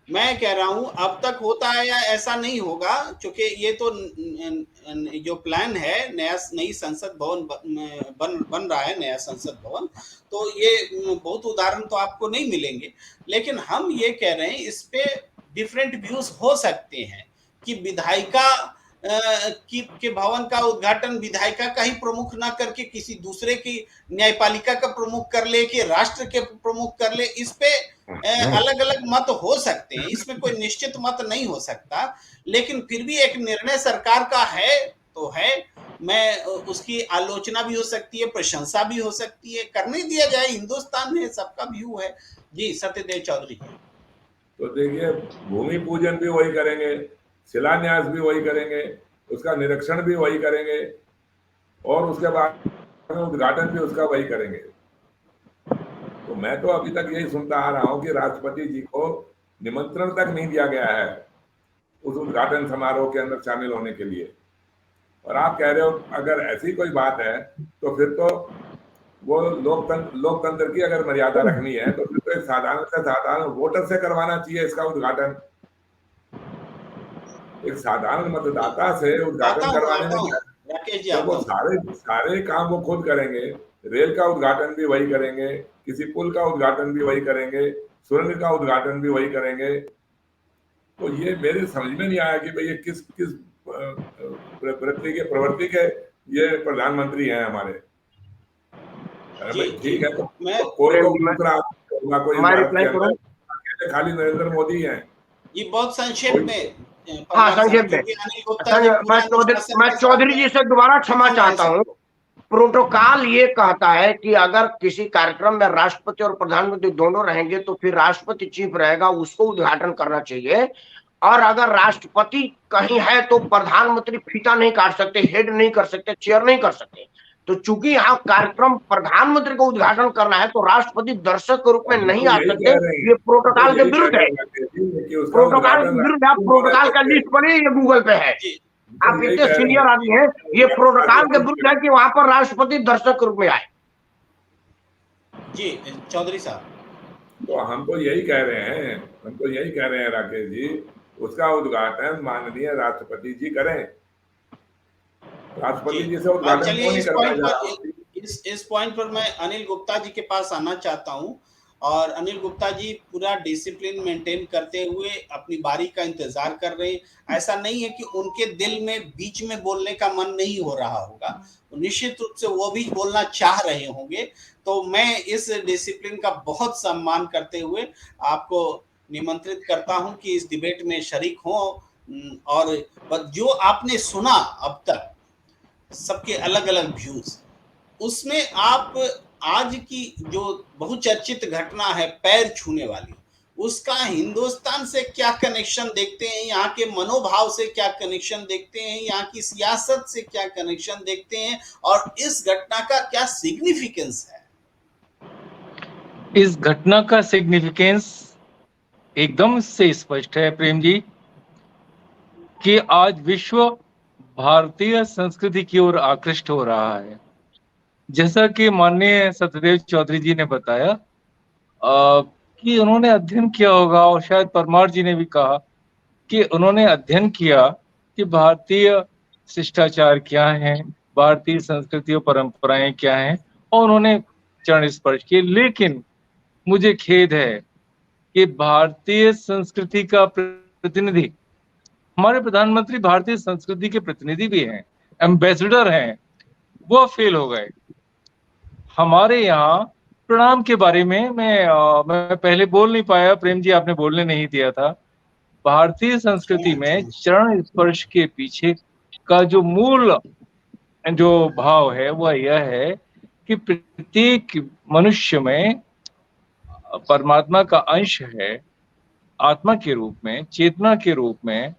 मैं कह रहा हूं अब तक होता है या ऐसा नहीं होगा, क्योंकि ये तो जो प्लान है नई संसद भवन बन रहा है, नया संसद भवन, तो ये बहुत उदाहरण तो आपको नहीं मिलेंगे। लेकिन हम ये कह रहे हैं इस पे डिफरेंट व्यूज हो सकते हैं कि विधायिका के भवन का उद्घाटन विधायिका का ही प्रमुख ना करके किसी दूसरे की न्यायपालिका का प्रमुख कर ले, कि राष्ट्र के प्रमुख कर ले, इस पे अलग अलग मत हो सकते हैं, इसमें कोई निश्चित मत नहीं हो सकता। लेकिन फिर भी एक निर्णय सरकार का है तो है, मैं उसकी आलोचना भी हो सकती है, प्रशंसा भी हो सकती है, करने दिया जाए, हिंदुस्तान में सबका व्यू है। जी सत्यदेव चौधरी। तो देखिए, भूमि पूजन भी वही करेंगे, शिलान्यास भी वही करेंगे, उसका निरीक्षण भी वही करेंगे, और उसके बाद उद्घाटन भी उसका वही करेंगे। तो मैं तो अभी तक यही सुनता आ रहा हूं कि राष्ट्रपति जी को निमंत्रण तक नहीं दिया गया है उस उद्घाटन समारोह के अंदर शामिल होने के लिए। और आप कह रहे हो अगर ऐसी कोई बात है तो फिर तो वो लोकतंत्र की अगर मर्यादा रखनी है तो फिर तो एक साधारण से साधारण वोटर से करवाना चाहिए इसका उद्घाटन। एक साधारण मतदाता से उद्घाटन करवाने में तो वो सारे काम वो खुद करेंगे। रेल का उद्घाटन भी वही करेंगे, किसी पुल का उद्घाटन भी वही करेंगे, सुरंग का उद्घाटन भी वही करेंगे। तो ये मेरे समझ में नहीं आया कि भाई ये किस प्रवृत्ति के ये प्रधानमंत्री हैं हमारे। ठीक है, तो कोई दूसरा खाली नरेंद्र मोदी हैं। ये बहुत संक्षेप में, हाँ संक्षेप में, मैं चौधरी जी से दोबारा क्षमा चाहता हूँ। प्रोटोकॉल ये कहता है कि अगर किसी कार्यक्रम में राष्ट्रपति और प्रधानमंत्री दोनों रहेंगे तो फिर राष्ट्रपति चीफ रहेगा, उसको उद्घाटन करना चाहिए। और अगर राष्ट्रपति कहीं है तो प्रधानमंत्री फीता नहीं काट सकते, हेड नहीं कर सकते, चेयर नहीं कर सकते। तो चूंकि यहाँ कार्यक्रम प्रधानमंत्री को उद्घाटन करना है तो राष्ट्रपति दर्शक के रूप में नहीं आ सकते। ये प्रोटोकॉल के विरुद्ध है, प्रोटोकॉल के विरुद्ध है। प्रोटोकॉल का लिस्ट पढ़िए, ये गूगल पे है। आप इतने सीनियर आदमी हैं, ये प्रोटोकॉल के विरुद्ध है कि वहां पर राष्ट्रपति दर्शक के रूप में आए। जी चौधरी साहब, तो हम तो यही कह रहे हैं राकेश जी, उसका उद्घाटन माननीय राष्ट्रपति जी करें। राष्ट्रपति जी से उद्घाटन क्यों नहीं करवाया? इस पॉइंट पर मैं अनिल गुप्ता जी के पास आना चाहता हूं। और अनिल गुप्ता जी पूरा डिसिप्लिन मेंटेन करते हुए अपनी बारी का इंतजार कर रहे हैं। ऐसा नहीं है कि उनके दिल में बीच में बोलने का मन नहीं हो रहा होगा, तो निश्चित रूप से वो भी बोलना चाह रहे होंगे। तो मैं इस डिसिप्लिन का बहुत सम्मान करते हुए आपको निमंत्रित करता हूं कि इस डिबेट में शरीक हों। और जो आपने सुना अब तक सबके अलग अलग व्यूज, उसमें आप आज की जो बहुचर्चित घटना है पैर छूने वाली, उसका हिंदुस्तान से क्या कनेक्शन देखते हैं, यहाँ के मनोभाव से क्या कनेक्शन देखते हैं, यहाँ की सियासत से क्या कनेक्शन देखते हैं, और इस घटना का क्या सिग्निफिकेंस है? इस घटना का सिग्निफिकेंस एकदम से स्पष्ट है प्रेम जी, कि आज विश्व भारतीय संस्कृति की ओर आकृष्ट हो रहा है। जैसा कि माननीय सत्यदेव चौधरी जी ने बताया कि उन्होंने अध्ययन किया होगा, और शायद परमार जी ने भी कहा कि उन्होंने अध्ययन किया कि भारतीय शिष्टाचार क्या हैं, भारतीय संस्कृति और परंपराएं क्या हैं, और उन्होंने चरण स्पर्श किए। लेकिन मुझे खेद है कि भारतीय संस्कृति का प्रतिनिधि, हमारे प्रधानमंत्री भारतीय संस्कृति के प्रतिनिधि भी हैं, एम्बेसडर हैं, वो फेल हो गए। हमारे यहाँ प्रणाम के बारे में मैं पहले बोल नहीं पाया, प्रेम जी आपने बोलने नहीं दिया था। भारतीय संस्कृति में चरण स्पर्श के पीछे का जो मूल जो भाव है वह यह है कि प्रत्येक मनुष्य में परमात्मा का अंश है, आत्मा के रूप में, चेतना के रूप में,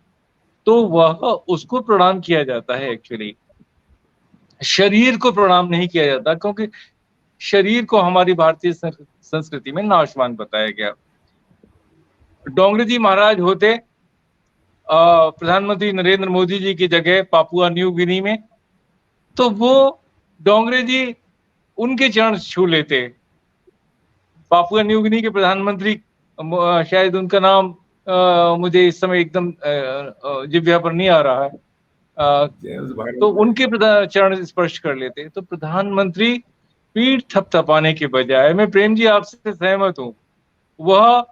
तो वह उसको प्रणाम किया जाता है। एक्चुअली शरीर को प्रणाम नहीं किया जाता, क्योंकि शरीर को हमारी भारतीय संस्कृति में नाशवान बताया गया। डोंगरे जी महाराज होते प्रधानमंत्री नरेंद्र मोदी जी की जगह पापुआ न्यू गिनी में, तो वो डोंगरे जी उनके चरण छू लेते। पापुआ न्यू गिनी के प्रधानमंत्री, शायद उनका नाम मुझे इस समय एकदम जिह्वा पर नहीं आ रहा है, तो उनके चरण स्पर्श कर लेते। तो प्रधानमंत्री पीठ थपथपाने के बजाय, मैं प्रेम जी आपसे सहमत हूं, वह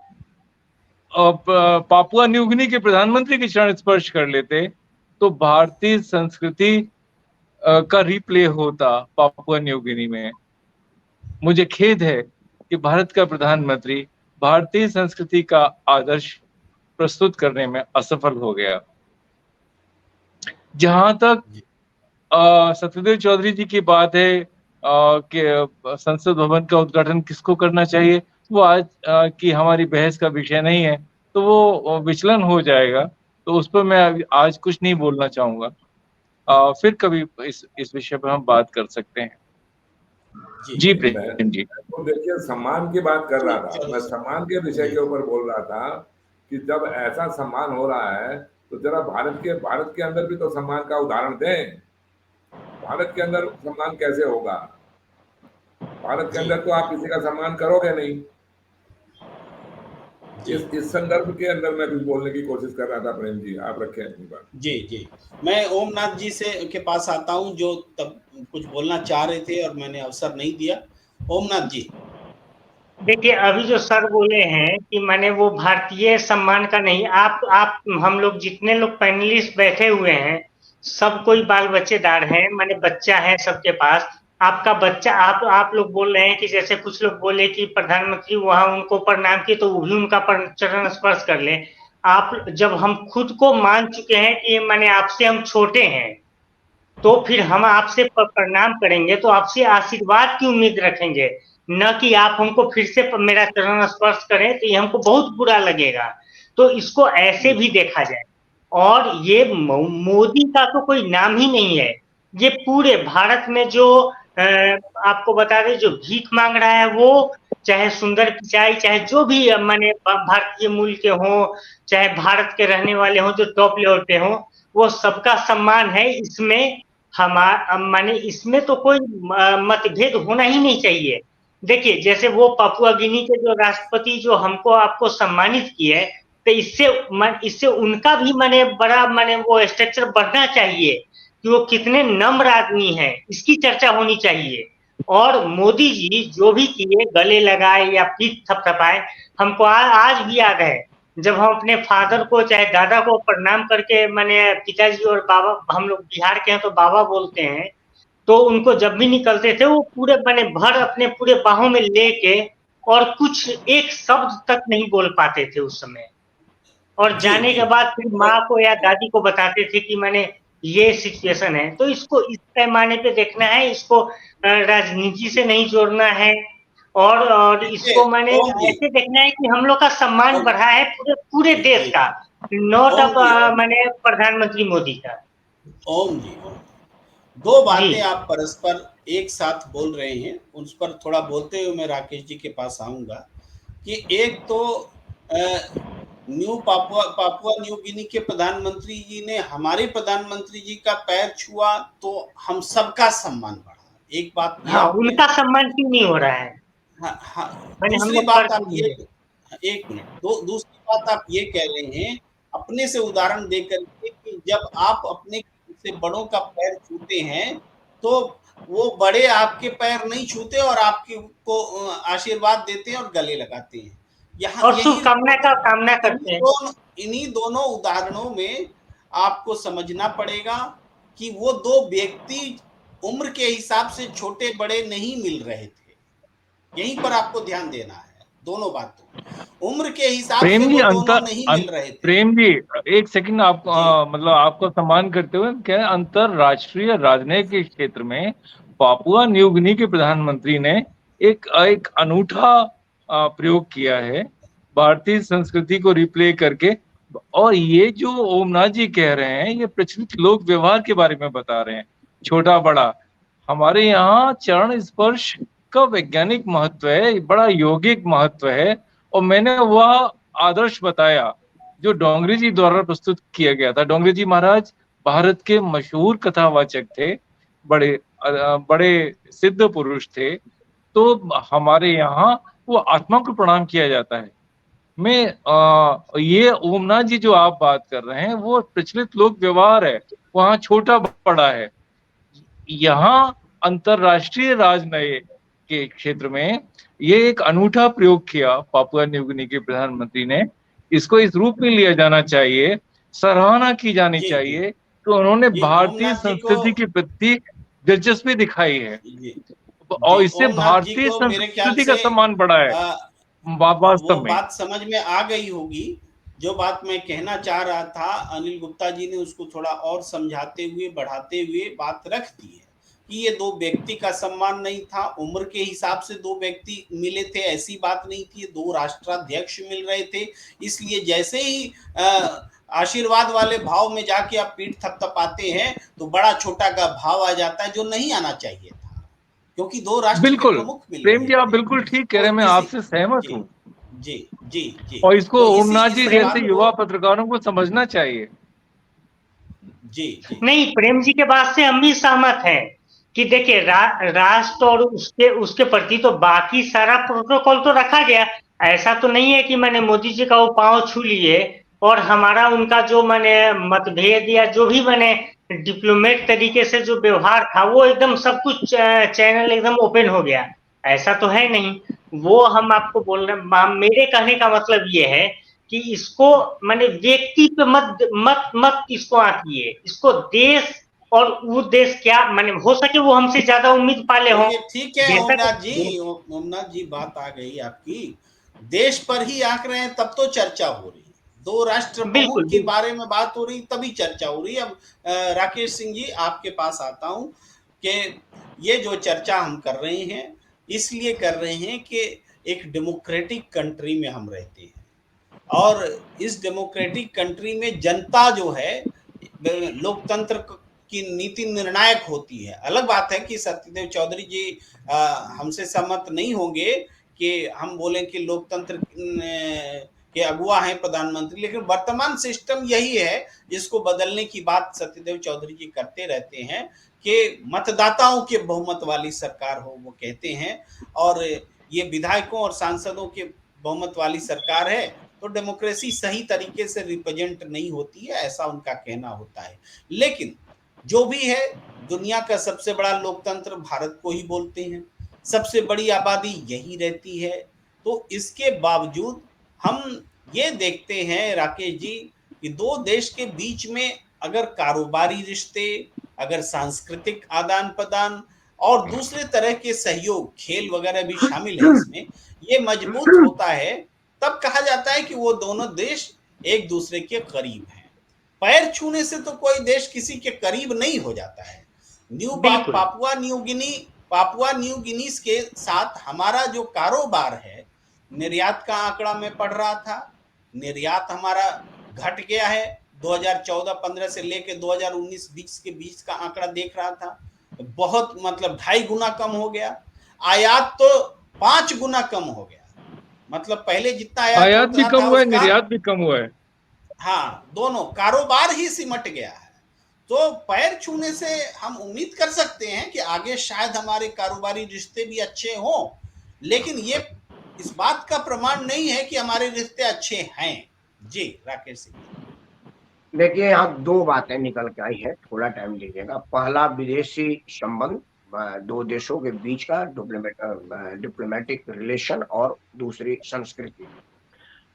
पापुआ न्यू गिनी के प्रधानमंत्री के चरण स्पर्श कर लेते तो भारतीय संस्कृति का रिप्ले होता पापुआ न्यू गिनी में। मुझे खेद है कि भारत का प्रधानमंत्री भारतीय संस्कृति का आदर्श प्रस्तुत करने में असफल हो गया। जहां तक सत्यदेव चौधरी जी की बात है कि संसद भवन का उद्घाटन किसको करना चाहिए, वो आज की हमारी बहस का विषय नहीं है, तो वो विचलन हो जाएगा, तो उस पर मैं आज कुछ नहीं बोलना चाहूंगा। फिर कभी इस विषय पर हम बात कर सकते हैं। जी प्रेम जी। तो देखिए, सम्मान की बात कर रहा था मैं, सम्मान के विषय के ऊपर बोल रहा था कि जब ऐसा सम्मान हो रहा है तो जरा भारत के अंदर भी तो सम्मान का उदाहरण दें। भारत के अंदर सम्मान कैसे होगा? भारत के अंदर तो आप किसी का सम्मान करोगे नहीं। इस संदर्भ के अंदर मैं कुछ बोलने की कोशिश कर रहा था। प्रेम जी आप रखें अपनी बात। जी मैं ओमनाथ जी से के पास आता हूं, जो तब कुछ बोलना चाह रहे थे और मैंने अवसर नहीं दिया। ओमनाथ जी। देखिए, अभी जो सर बोले हैं कि माने वो भारतीय सम्मान का नहीं, आप हम लोग जितने लोग पैनलिस्ट बैठे हुए हैं सब कोई बाल बच्चेदार हैं, माने बच्चा है सबके पास। आपका बच्चा, आप लोग बोल रहे हैं कि जैसे कुछ लोग बोले कि प्रधानमंत्री वहां उनको प्रणाम किए तो वो भी उनका चरण स्पर्श कर ले। आप जब हम खुद को मान चुके हैं कि माने आपसे हम छोटे हैं, तो फिर हम आपसे प्रणाम करेंगे, तो आपसे आशीर्वाद की उम्मीद रखेंगे, न कि आप हमको फिर से मेरा चरण स्पर्श करें, तो ये हमको बहुत बुरा लगेगा। तो इसको ऐसे भी देखा जाए। और ये मोदी का तो कोई नाम ही नहीं है, ये पूरे भारत में जो आपको बता दें, जो भीख मांग रहा है, वो चाहे सुंदर पिचाई, चाहे जो भी माने भारतीय मूल के हों, चाहे भारत के रहने वाले हों, जो टॉप लेवल पे हों, वो सबका सम्मान है। इसमें माने इसमें तो कोई मतभेद होना ही नहीं चाहिए। देखिए, जैसे वो पापुआ गिनी के जो राष्ट्रपति जो हमको आपको सम्मानित किए, तो इससे उनका भी माने बड़ा माने वो स्ट्रक्चर बढ़ना चाहिए कि वो कितने नम्र आदमी हैं, इसकी चर्चा होनी चाहिए। और मोदी जी जो भी किए, गले लगाए या पीठ थपथपाए, हमको आज भी याद है जब हम अपने फादर को चाहे दादा को प्रणाम करके, माने पिताजी और बाबा, हम लोग बिहार के हैं तो बाबा बोलते हैं, तो उनको जब भी निकलते थे वो पूरे माने भर अपने पूरे बाहों में लेके, और कुछ एक शब्द तक नहीं बोल पाते थे उस समय। और जाने के बाद फिर माँ को या दादी को बताते थे कि मैंने ये सिचुएशन है। तो इसको इस पैमाने पे देखना है, इसको राजनीति से नहीं जोड़ना है। और इसको मैंने ऐसे देखना है कि हम लोग का सम्मान बढ़ा है पूरे पूरे देश का, नॉट अब मैंने प्रधानमंत्री मोदी का। ओम जी, दो बातें आप परस्पर एक साथ बोल रहे हैं, उस पर थोड़ा बोलते हुए मैं राकेश जी के पास आऊंगा कि एक तो पापुआ न्यू गिनी के प्रधानमंत्री जी ने हमारे प्रधानमंत्री जी का पैर छुआ तो हम सबका सम्मान बढ़ा। एक बात उनका सम्मान क्यों नहीं हो रहा है? दूसरी बात आप ये, एक मिनट, दूसरी बात आप ये कह रहे हैं अपने से उदाहरण देकर के कि जब आप अपने से बड़ों का पैर छूते हैं तो वो बड़े आपके पैर नहीं छूते और आपके को आशीर्वाद देते हैं और गले लगाते हैं। यहाँ और शुभकामना का कामना करते हैं। इन्हीं दोनों उदाहरणों में आपको समझना पड़ेगा कि वो दो व्यक्ति उम्र के हिसाब से छोटे बड़े नहीं मिल रहे थे। यहीं पर आपको ध्यान देना है, दोनों बातों, उम्र के हिसाब से वो दोनों नहीं मिल रहे थे। प्रेम जी, एक सेकंड, आप मतलब आपको सम्मान करते हुए क्या अंतरराष्ट्रीय राजनीति के क्षेत्र में पापुआ न्यू गिनी के प्रधानमंत्री ने एक अनूठा प्रयोग किया है, भारतीय संस्कृति को रिप्ले करके। और ये जो ओमनाथ जी कह रहे हैं, ये प्रचलित लोक व्यवहार के बारे में बता रहे हैं, छोटा बड़ा। हमारे यहाँ चरण स्पर्श का वैज्ञानिक महत्व है, बड़ा यौगिक महत्व है। और मैंने वह आदर्श बताया जो डोंगरी जी द्वारा प्रस्तुत किया गया था। डोंगरी जी महाराज भारत के मशहूर कथावाचक थे, बड़े सिद्ध पुरुष थे। तो हमारे यहाँ वो आत्मा को प्रणाम किया जाता है। ये ओमनाथ जी जो आप बात कर रहे हैं वो प्रचलित लोक व्यवहार है, वहाँ छोटा बड़ा है। यहाँ अंतरराष्ट्रीय राजनीति के क्षेत्र में ये एक अनूठा प्रयोग किया पापुआ न्यू गिनी के प्रधानमंत्री ने। इसको इस रूप में लिया जाना चाहिए, सराहना की जानी चाहिए तो उन्होंने भारतीय संस्कृति के प्रति दिलचस्पी दिखाई है और इससे भारतीय संस्कृति का सम्मान बढ़ा है। वास्तव में बात समझ में आ गई होगी। जो बात मैं कहना चाह रहा था, अनिल गुप्ता जी ने उसको थोड़ा और समझाते हुए बढ़ाते हुए बात रख दी है कि ये दो व्यक्ति का सम्मान नहीं था, उम्र के हिसाब से दो व्यक्ति मिले थे, ऐसी बात नहीं थी, दो राष्ट्राध्यक्ष मिल रहे थे। इसलिए जैसे ही आशीर्वाद वाले भाव में जाके आप पीठ थपथपाते हैं तो बड़ा छोटा का भाव आ जाता है, जो नहीं आना चाहिए था, क्योंकि दो राष्ट्र के प्रमुख मिल रहे थे। प्रेम जी, आप बिल्कुल ठीक कह रहे हैं, मैं आपसे सहमत हूँ। जी जी जी। और इसको ओमनाथ जी जैसे युवा पत्रकारों को समझना चाहिए। जी जी। नहीं, प्रेम जी के बात से हम भी सहमत हैं कि देखिए राष्ट्र और उसके प्रति तो बाकी सारा प्रोटोकॉल तो रखा गया। ऐसा तो नहीं है कि मैंने मोदी जी का वो पांव छू लिए और हमारा उनका जो मैंने मतभेद या जो भी मैंने डिप्लोमेट तरीके से जो व्यवहार था वो एकदम सब कुछ चैनल एकदम ओपन हो गया। ऐसा तो है नहीं। वो हम आपको बोल रहे, मेरे कहने का मतलब ये है कि इसको मैंने व्यक्ति पे मत इसको आंकिए, इसको देश और वो देश क्या मैंने हो सके वो हमसे ज्यादा उम्मीद पाले हो। ठीक है ओमनाथ जी बात आ गई आपकी, देश पर ही आंक रहे हैं तब तो चर्चा हो रही है। दो राष्ट्र बिल्कुल प्रमुख के बारे में बात हो रही, तभी चर्चा हो रही है। अब राकेश सिंह जी आपके पास आता हूं कि ये जो चर्चा हम कर रहे हैं इसलिए कर रहे हैं कि एक डेमोक्रेटिक कंट्री में हम रहते हैं और इस डेमोक्रेटिक कंट्री में जनता जो है लोकतंत्र की नीति निर्णायक होती है। अलग बात है कि सत्यदेव चौधरी जी हमसे सहमत नहीं होंगे कि हम बोलें कि लोकतंत्र के अगुआ हैं प्रधानमंत्री, लेकिन वर्तमान सिस्टम यही है जिसको बदलने की बात सत्यदेव चौधरी जी करते रहते हैं कि मतदाताओं के बहुमत वाली सरकार हो, वो कहते हैं। और ये विधायकों और सांसदों के बहुमत वाली सरकार है तो डेमोक्रेसी सही तरीके से रिप्रेजेंट नहीं होती है, ऐसा उनका कहना होता है। लेकिन जो भी है, दुनिया का सबसे बड़ा लोकतंत्र भारत को ही बोलते हैं, सबसे बड़ी आबादी यही रहती है। तो इसके बावजूद हम ये देखते हैं राकेश जी कि दो देश के बीच में अगर कारोबारी रिश्ते, अगर सांस्कृतिक आदान प्रदान और दूसरे तरह के सहयोग, खेल वगैरह भी शामिल है इसमें, ये मजबूत होता है, तब कहा जाता है कि वो दोनों देश एक दूसरे के करीब हैं। पैर छूने से तो कोई देश किसी के करीब नहीं हो जाता है। बिल्कुल पापुआ न्यू गिनी के साथ हमारा जो कारोबार है, निर्यात का आंकड़ा मैं पढ़ रहा था, निर्यात हमारा घट गया है 2014-15 से लेके 2019-20 के बीच का आंकड़ा देख रहा था, बहुत मतलब 2.5 गुना कम हो गया। आयात तो 5 गुना कम हो गया, मतलब पहले जितना आयात भी होता कम था हुआ है, उसका, निर्यात भी कम हुआ है। हाँ, दोनों कारोबार ही सिमट गया है। तो पैर छूने से हम उम्मीद कर सकते हैं कि आगे शायद हमारे कारोबारी रिश्ते भी अच्छे हों, लेकिन ये इस बात का प्रमाण नहीं है कि हमारे रिश्ते अच्छे हैं। जी राकेश सिंह। देखिए, यहाँ दो बातें निकल के आई है, थोड़ा टाइम दीजिएगा। पहला, विदेशी संबंध, दो देशों के बीच का डिप्लोमेटिक रिलेशन, और दूसरी संस्कृति।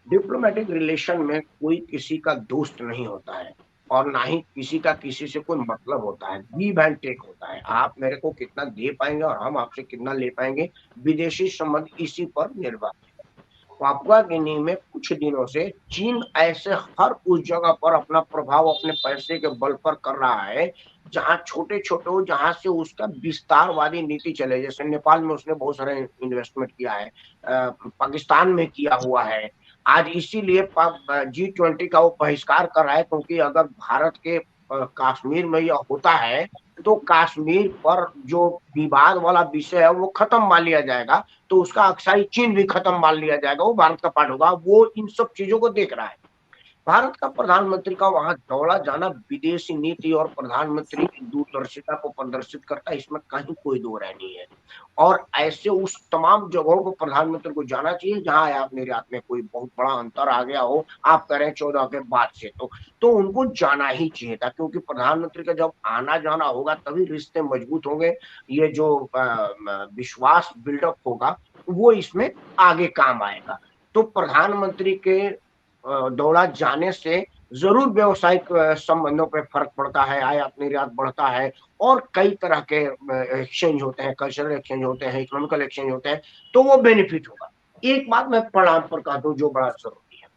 डिप्लोमेटिक रिलेशन में कोई किसी का दोस्त नहीं होता है और ना ही किसी का किसी से कोई मतलब होता है, गिव एंड टेक होता है। आप मेरे को कितना दे पाएंगे और हम आपसे कितना ले पाएंगे, विदेशी संबंध इसी पर निर्भर है। पापुआ गिनी में कुछ दिनों से चीन ऐसे हर उस जगह पर अपना प्रभाव अपने पैसे के बल पर कर रहा है जहां छोटे छोटे हो, जहां से उसका विस्तारवादी नीति चले। जैसे नेपाल में उसने बहुत सारे इन्वेस्टमेंट किया है, पाकिस्तान में किया हुआ है। आज इसीलिए G20 का वो बहिष्कार कर रहा है, क्योंकि अगर भारत के कश्मीर में यह होता है तो कश्मीर पर जो विवाद वाला विषय है वो खत्म मान लिया जाएगा, तो उसका अक्साई चीन भी खत्म मान लिया जाएगा, वो भारत का पार्ट होगा। वो इन सब चीजों को देख रहा है। भारत का प्रधानमंत्री का वहां दौड़ा जाना विदेशी नीति और प्रधानमंत्री की दूरदर्शिता को प्रदर्शित करता है, इसमें कहीं कोई दो राय नहीं है। और ऐसे उस तमाम जगहों को प्रधानमंत्री को जाना चाहिए जहां आयात निर्यात में कोई बहुत बड़ा अंतर आ गया हो, आप करें 14 के बाद से, तो उनको जाना ही चाहिए था, क्योंकि प्रधानमंत्री का जब आना जाना होगा तभी रिश्ते मजबूत होंगे। ये जो विश्वास बिल्डअप होगा वो इसमें आगे काम आएगा। तो प्रधानमंत्री के दौड़ा जाने से जरूर व्यवसायिक संबंधों पे फर्क पड़ता है, आयात निर्यात बढ़ता है और कई तरह के एक्सचेंज होते हैं, कल्चरल एक्सचेंज होते हैं, इकोनॉमिकल एक्सचेंज होते हैं, तो वो बेनिफिट होगा। एक बात मैं प्रणाम पर कह दूं जो बड़ा जरूरी है।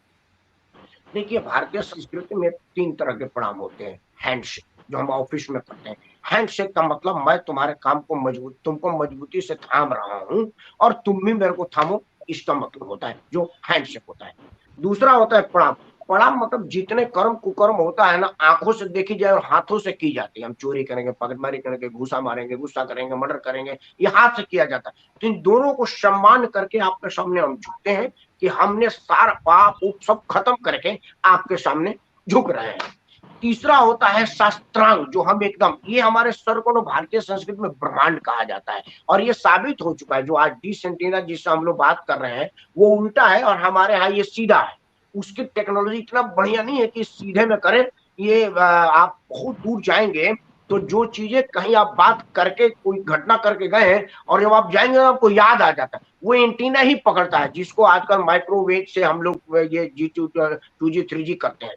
देखिए, भारतीय संस्कृति में 3 तरह के प्रणाम होते हैं। हैंडशेक, जो हम ऑफिस में करते हैं। हैंडशेक का मतलब मैं तुम्हारे काम को तुमको मजबूती से थाम रहा हूं और तुम भी मेरे को थामो, इसका मतलब होता है जो हैंडशेक होता है। दूसरा होता है प्रणाम। प्रणाम मतलब जितने कर्म कुकर्म होता है ना, आंखों से देखी जाए और हाथों से की जाती है। हम चोरी करेंगे, पगडमारी करेंगे, घूसा मारेंगे, गुस्सा करेंगे, मर्डर करेंगे, ये हाथ से किया जाता है। तो इन दोनों को सम्मान करके आपके सामने हम झुकते हैं कि हमने सारा पाप सब खत्म करके आपके सामने झुक रहे हैं। तीसरा होता है शास्त्रांग, जो हम एकदम, ये हमारे सर को भारतीय संस्कृति में ब्रह्मांड कहा जाता है और ये साबित हो चुका है। जो आज डिसेंटीना जिससे हम लोग बात कर रहे हैं वो उल्टा है और हमारे यहाँ ये सीधा है। उसकी टेक्नोलॉजी इतना बढ़िया नहीं है कि सीधे में करें। ये आप बहुत दूर जाएंगे तो जो चीजें कहीं आप बात करके कोई घटना करके गए हैं और जब आप जाएंगे आपको याद आ जाता है, वो एंटीना ही पकड़ता है, जिसको आजकल माइक्रोवेव से हम लोग ये G2G 3G करते हैं।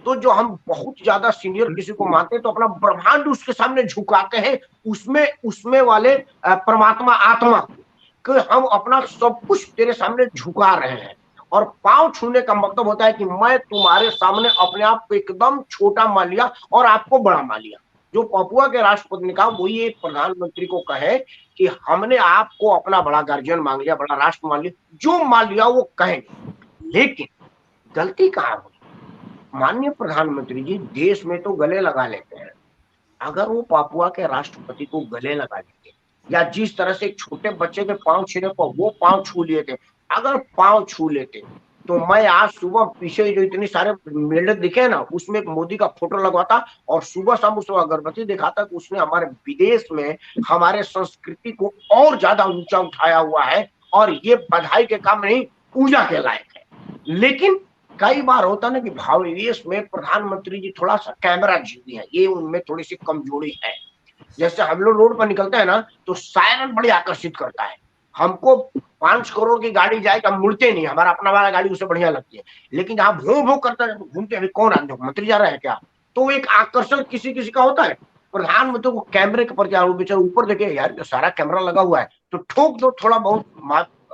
तो जो हम बहुत ज्यादा सीनियर किसी को मानते हैं तो अपना ब्रह्मांड उसके सामने झुकाते हैं, उसमें वाले परमात्मा आत्मा को हम अपना सब कुछ तेरे सामने झुका रहे हैं। और पांव छूने का मतलब होता है कि मैं तुम्हारे सामने अपने आप को एकदम छोटा मान लिया और आपको बड़ा मान लिया। जो पपुआ के राष्ट्रपति ने कहा वही एक प्रधानमंत्री को कहे कि हमने आपको अपना बड़ा गार्जियन मान लिया, बड़ा राष्ट्र मान लिया, जो मान लिया वो कहेंगे। लेकिन गलती कहाँ हुई? माननीय प्रधानमंत्री जी देश में तो गले लगा लेते हैं, अगर वो पापुआ के राष्ट्रपति को गले लगा लेते या जिस तरह से एक छोटे बच्चे के पांव छूने पर वो पांव छू लिए थे, अगर पांव छू लेते तो मैं आज सुबह पीछे जो इतनी सारे मेडल दिखे ना उसमें एक मोदी का फोटो लगवाता और सुबह शाम उसको अगरबत्ती दिखाता कि उसने हमारे विदेश में हमारे संस्कृति को और ज्यादा ऊंचा उठाया हुआ है और ये बधाई के काम नहीं पूजा के लायक है। लेकिन कई बार होता ना कि भावेश में प्रधानमंत्री जी थोड़ा सा कैमरा जीवी है, ये उनमें थोड़ी सी कमजोरी है। जैसे हम लोग रोड पर निकलते हैं ना तो सायरन बड़ी आकर्षित करता है, हमको 5 करोड़ की गाड़ी जाए हम मुड़ते नहीं, हमारा अपना वाला गाड़ी उसे बढ़िया लगती है। लेकिन जहाँ भू भू करता है घूमते हैं, कौन आदमी मंत्री जा रहा है क्या, तो एक आकर्षण किसी किसी का होता है। प्रधानमंत्री को कैमरे के प्रति बेचारे ऊपर देखे यार सारा कैमरा लगा हुआ है तो ठोक दो थोड़ा बहुत,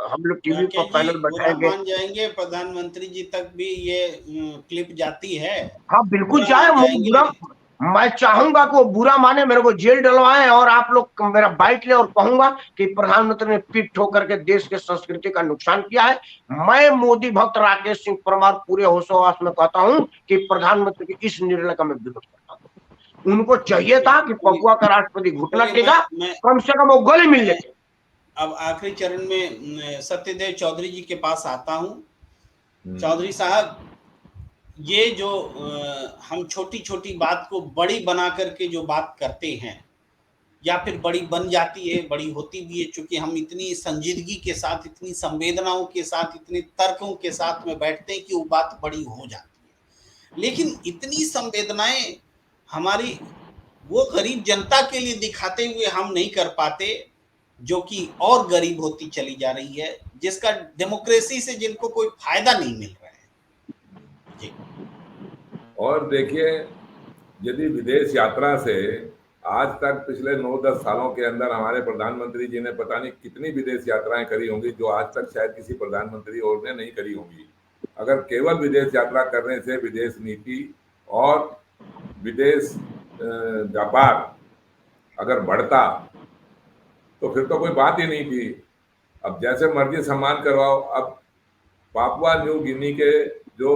हम लोग टीवी पर पैनल बैठाएंगे। मान जाएंगे प्रधानमंत्री जी तक भी ये क्लिप जाती है। हाँ बिल्कुल जाए, बुरा मैं चाहूंगा कि वो बुरा माने, मेरे को जेल डलवाएं और आप लोग मेरा बाइट ले और कहूंगा कि प्रधानमंत्री ने पीठ ठोक करके देश के संस्कृति का नुकसान किया है। मैं मोदी भक्त राकेश सिंह परमार पूरे होशोहवास में कहता हूं कि प्रधानमंत्री के इस निर्णय का मैं विरोध करता हूं। उनको चाहिए था कि पपुआ का राष्ट्रपति घुटना टेका, कम से कम वो गले मिल लेते। अब आखिरी चरण में सत्यदेव चौधरी जी के पास आता हूं। चौधरी साहब, ये जो हम छोटी छोटी बात को बड़ी बना करके जो बात करते हैं या फिर बड़ी बन जाती है, बड़ी होती भी है, चूंकि हम इतनी संजीदगी के साथ, इतनी संवेदनाओं के साथ, इतने तर्कों के साथ में बैठते हैं कि वो बात बड़ी हो जाती है। लेकिन इतनी संवेदनाएं हमारी वो गरीब जनता के लिए दिखाते हुए हम नहीं कर पाते जो कि और गरीब होती चली जा रही है, जिसका डेमोक्रेसी से जिनको कोई फायदा नहीं मिल रहा है जी। और देखिए, यदि विदेश यात्रा से आज तक पिछले 9-10 सालों के अंदर हमारे प्रधानमंत्री जी ने पता नहीं कितनी विदेश यात्राएं करी होंगी जो आज तक शायद किसी प्रधानमंत्री और ने नहीं करी होंगी। अगर केवल विदेश यात्रा करने से विदेश नीति और विदेश व्यापार अगर बढ़ता तो फिर तो कोई बात ही नहीं थी। अब जैसे मर्जी सम्मान करवाओ। अब पापुआ न्यू गिनी के जो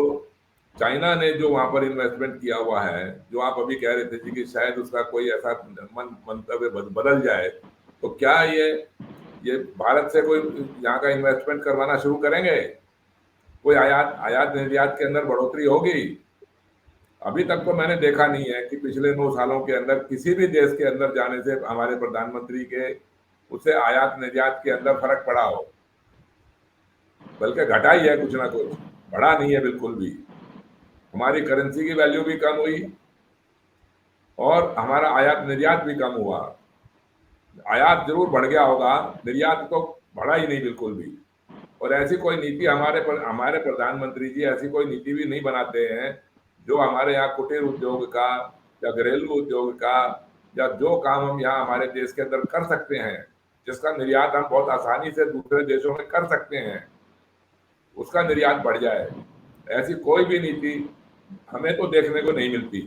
चाइना ने जो वहां पर इन्वेस्टमेंट किया हुआ है, जो आप अभी कह रहे थे जी कि शायद उसका कोई ऐसा मंतव्य बदल जाए, तो क्या ये भारत से कोई यहाँ का इन्वेस्टमेंट करवाना शुरू करेंगे? कोई आयात निर्यात के अंदर बढ़ोतरी होगी? अभी तक तो मैंने देखा नहीं है कि पिछले 9 सालों के अंदर किसी भी देश के अंदर जाने से हमारे प्रधानमंत्री के उससे आयात निर्यात के अंदर फर्क पड़ा हो। बल्कि घटा ही है कुछ ना कुछ, बढ़ा नहीं है बिल्कुल भी। हमारी करेंसी की वैल्यू भी कम हुई और हमारा आयात निर्यात भी कम हुआ। आयात जरूर बढ़ गया होगा, निर्यात तो बढ़ा ही नहीं बिल्कुल भी। और ऐसी कोई नीति हमारे प्रधानमंत्री जी ऐसी कोई नीति भी नहीं बनाते हैं जो हमारे यहाँ कुटीर उद्योग का या घरेलू उद्योग का या जो काम हम यहाँ हमारे देश के अंदर कर सकते हैं, जिसका निर्यात हम बहुत आसानी से दूसरे देशों में कर सकते हैं, उसका निर्यात बढ़ जाए। ऐसी कोई भी नीति हमें तो देखने को नहीं मिलती।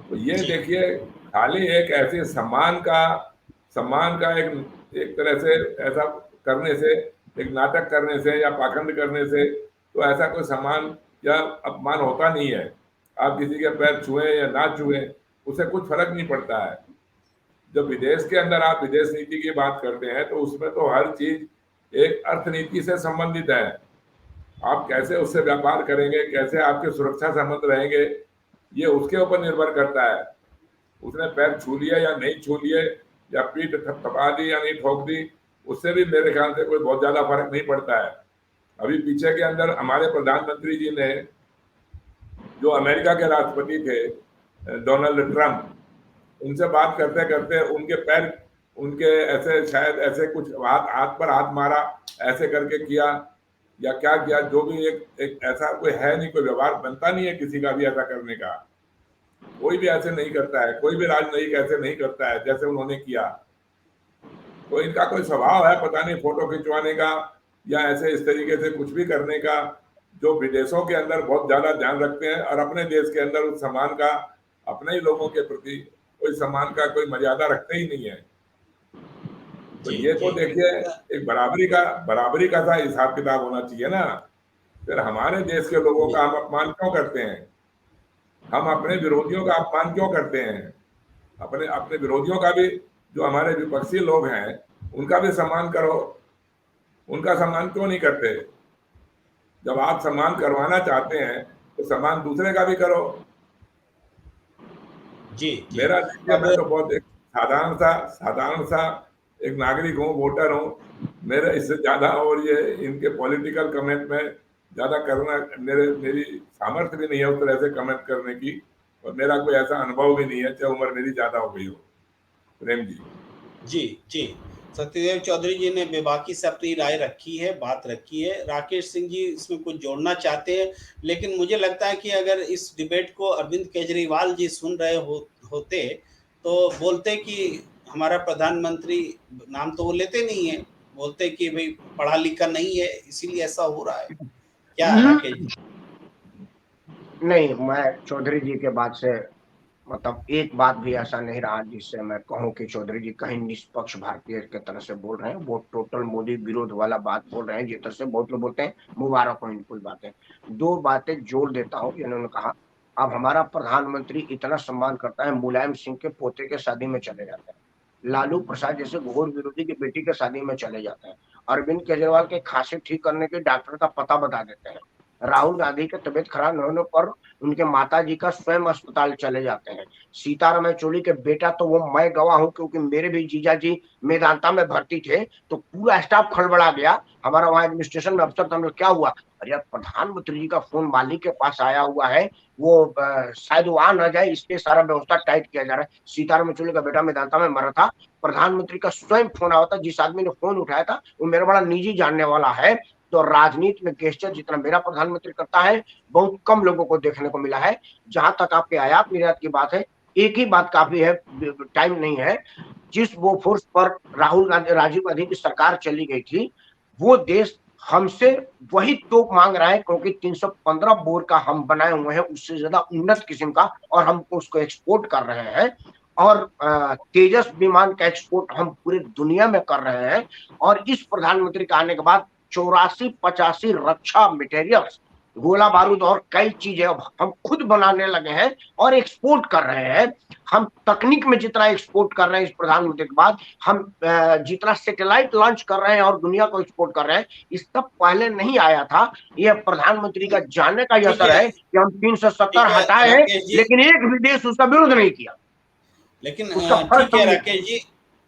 तो ये देखिए, खाली एक ऐसे सम्मान का एक तरह से ऐसा करने से, एक नाटक करने से या पाखंड करने से तो ऐसा कोई सम्मान या अपमान होता नहीं है। आप किसी के पैर छुएं या ना छुएं, उससे कुछ फर्क नहीं पड़ता है। जब विदेश के अंदर आप विदेश नीति की बात करते हैं तो उसमें तो हर चीज एक अर्थनीति से संबंधित है। आप कैसे उससे व्यापार करेंगे, कैसे आपके सुरक्षा संबंध रहेंगे, ये उसके ऊपर निर्भर करता है। उसने पैर छू लिया या नहीं छू लिए, या पीठ थपथपा दी या नहीं ठोक दी, उससे भी मेरे ख्याल से कोई बहुत ज्यादा फर्क नहीं पड़ता है। अभी पीछे के अंदर हमारे प्रधानमंत्री जी ने, जो अमेरिका के राष्ट्रपति थे डोनाल्ड ट्रंप, उनसे बात करते करते उनके पैर, उनके ऐसे शायद ऐसे कुछ हाथ पर हाथ मारा, ऐसे करके किया या क्या किया, जो भी एक ऐसा कोई है नहीं, कोई व्यवहार बनता नहीं है किसी का भी ऐसा करने का। कोई भी ऐसे नहीं करता है, कोई भी राजनयिक ऐसे नहीं करता है जैसे उन्होंने किया। तो इनका कोई स्वभाव है पता नहीं फोटो खिंचवाने का, या ऐसे इस तरीके से कुछ भी करने का, जो विदेशों के अंदर बहुत ज्यादा ध्यान रखते हैं और अपने देश के अंदर उस सम्मान का, अपने ही लोगों के प्रति कोई सम्मान का कोई मर्यादा रखते ही नहीं है। तो ये तो देखिए एक बराबरी का सा हिसाब किताब होना चाहिए ना। फिर हमारे देश के लोगों का हम अपमान क्यों करते हैं? हम अपने विरोधियों का अपमान क्यों करते हैं? अपने विरोधियों का भी, जो हमारे विपक्षी लोग हैं उनका भी सम्मान करो। उनका सम्मान क्यों नहीं करते? जब आप सम्मान करवाना चाहते हैं तो सम्मान दूसरे का भी करो। जी। मेरा देखिए, मैं तो बहुत एक साधारण सा एक नागरिक हूँ, वोटर हूँ। मेरे इससे ज्यादा और ये इनके पॉलिटिकल कमेंट में ज्यादा करना मेरी सामर्थ्य भी नहीं है उस तरह से कमेंट करने की, और मेरा कोई ऐसा अनुभव भी नहीं है, चाहे उम्र मेरी ज्यादा हो गई हो। प्रेम जी। जी जी, सत्यदेव चौधरी जी ने बेबाकी से अपनी राय रखी है, बात रखी है। राकेश सिंह जी इसमें कुछ जोड़ना चाहते हैं, लेकिन मुझे लगता है कि अगर इस डिबेट को अरविंद केजरीवाल जी सुन रहे होते तो बोलते कि हमारा प्रधानमंत्री, नाम तो वो लेते नहीं है, बोलते कि भाई पढ़ा लिखा नहीं है इसीलिए ऐसा हो रहा है। क्या राकेश जी? नहीं, मैं चौधरी जी के बात से मतलब एक बात भी ऐसा नहीं रहा जिससे मैं कहूं कि चौधरी जी कहीं निष्पक्ष भारतीय के तरह से बोल रहे हैं। वो टोटल मोदी विरोध वाला बात बोल रहे हैं, जिस तरह से बहुत लोग बोलते हैं मुबारक हो इनको बातें। दो बातें जोड़ देता हूं। इन्होंने कहा अब हमारा प्रधानमंत्री इतना सम्मान करता है, मुलायम सिंह के पोते के शादी में चले जाते हैं, लालू प्रसाद जैसे घोर विरोधी की बेटी के शादी में चले जाते हैं, अरविंद केजरीवाल के खांसी ठीक करने के डॉक्टर का पता बता देते हैं, राहुल गांधी के तबियत खराब होने पर उनके माताजी का स्वयं अस्पताल चले जाते हैं, सीताराम येचुरी के बेटा तो वो मैं गवाह हूं क्योंकि मेरे भी जीजा जी मेदांता में भर्ती थे, तो पूरा स्टाफ खड़बड़ा गया। हमारा वहां एडमिनिस्ट्रेशन में अफसर था, क्या हुआ? अरे प्रधानमंत्री जी का फोन मालिक के पास आया हुआ है, वो शायद वो आ न जाए इसलिए सारा व्यवस्था टाइट किया जा रहा है। सीताराम येचुरी का बेटा मेदांता में मरा था, प्रधानमंत्री का स्वयं फोन आया था, जिस आदमी ने फोन उठाया था वो मेरा बड़ा निजी जानने वाला है। तो राजनीति में गेस्टर जितना मेरा प्रधानमंत्री करता है बहुत कम लोगों को देखने को मिला है। जहां तक आपके आयात निर्यात की बात है, एक ही बात काफी है, टाइम नहीं है। जिस वो फोर्स पर राजीव गांधी की सरकार चली गई थी, वो देश हमसे वही तोप मांग रहा है क्योंकि 315 बोर का हम बनाए हुए हैं, उससे ज्यादा उन्नत किस्म का, और हम उसको एक्सपोर्ट कर रहे हैं। और तेजस विमान का एक्सपोर्ट हम पूरे दुनिया में कर रहे हैं। और इस प्रधानमंत्री का आने के बाद 84-85 रक्षा मटेरियल्स, गोला बारूद और कई चीजें अब हम खुद बनाने लगे हैं और एक्सपोर्ट कर रहे हैं। हम तकनीक में जितना एक्सपोर्ट कर रहे हैं इस प्रधानमंत्री के बाद, हम जितना सैटेलाइट लॉन्च कर रहे हैं और दुनिया को एक्सपोर्ट कर रहे हैं, इस सब पहले नहीं आया था। यह प्रधानमंत्री का जानने का असर है कि हम 370 हटाए हैं, लेकिन एक भी देश उसका विरोध नहीं किया। लेकिन ठीक है राकेश जी,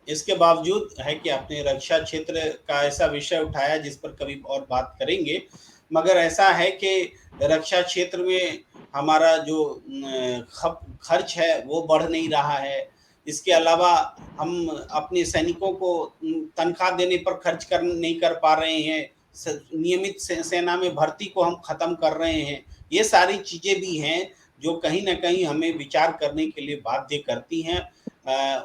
इसके बावजूद है कि आपने रक्षा क्षेत्र का ऐसा विषय उठाया जिस पर कभी और बात करेंगे, मगर ऐसा है कि रक्षा क्षेत्र में हमारा जो खर्च है वो बढ़ नहीं रहा है। इसके अलावा हम अपने सैनिकों को तनख्वाह देने पर खर्च नहीं कर पा रहे हैं, नियमित सेना में भर्ती को हम खत्म कर रहे हैं। ये सारी चीजें भी हैं जो कहीं ना कहीं हमें विचार करने के लिए बाध्य करती हैं।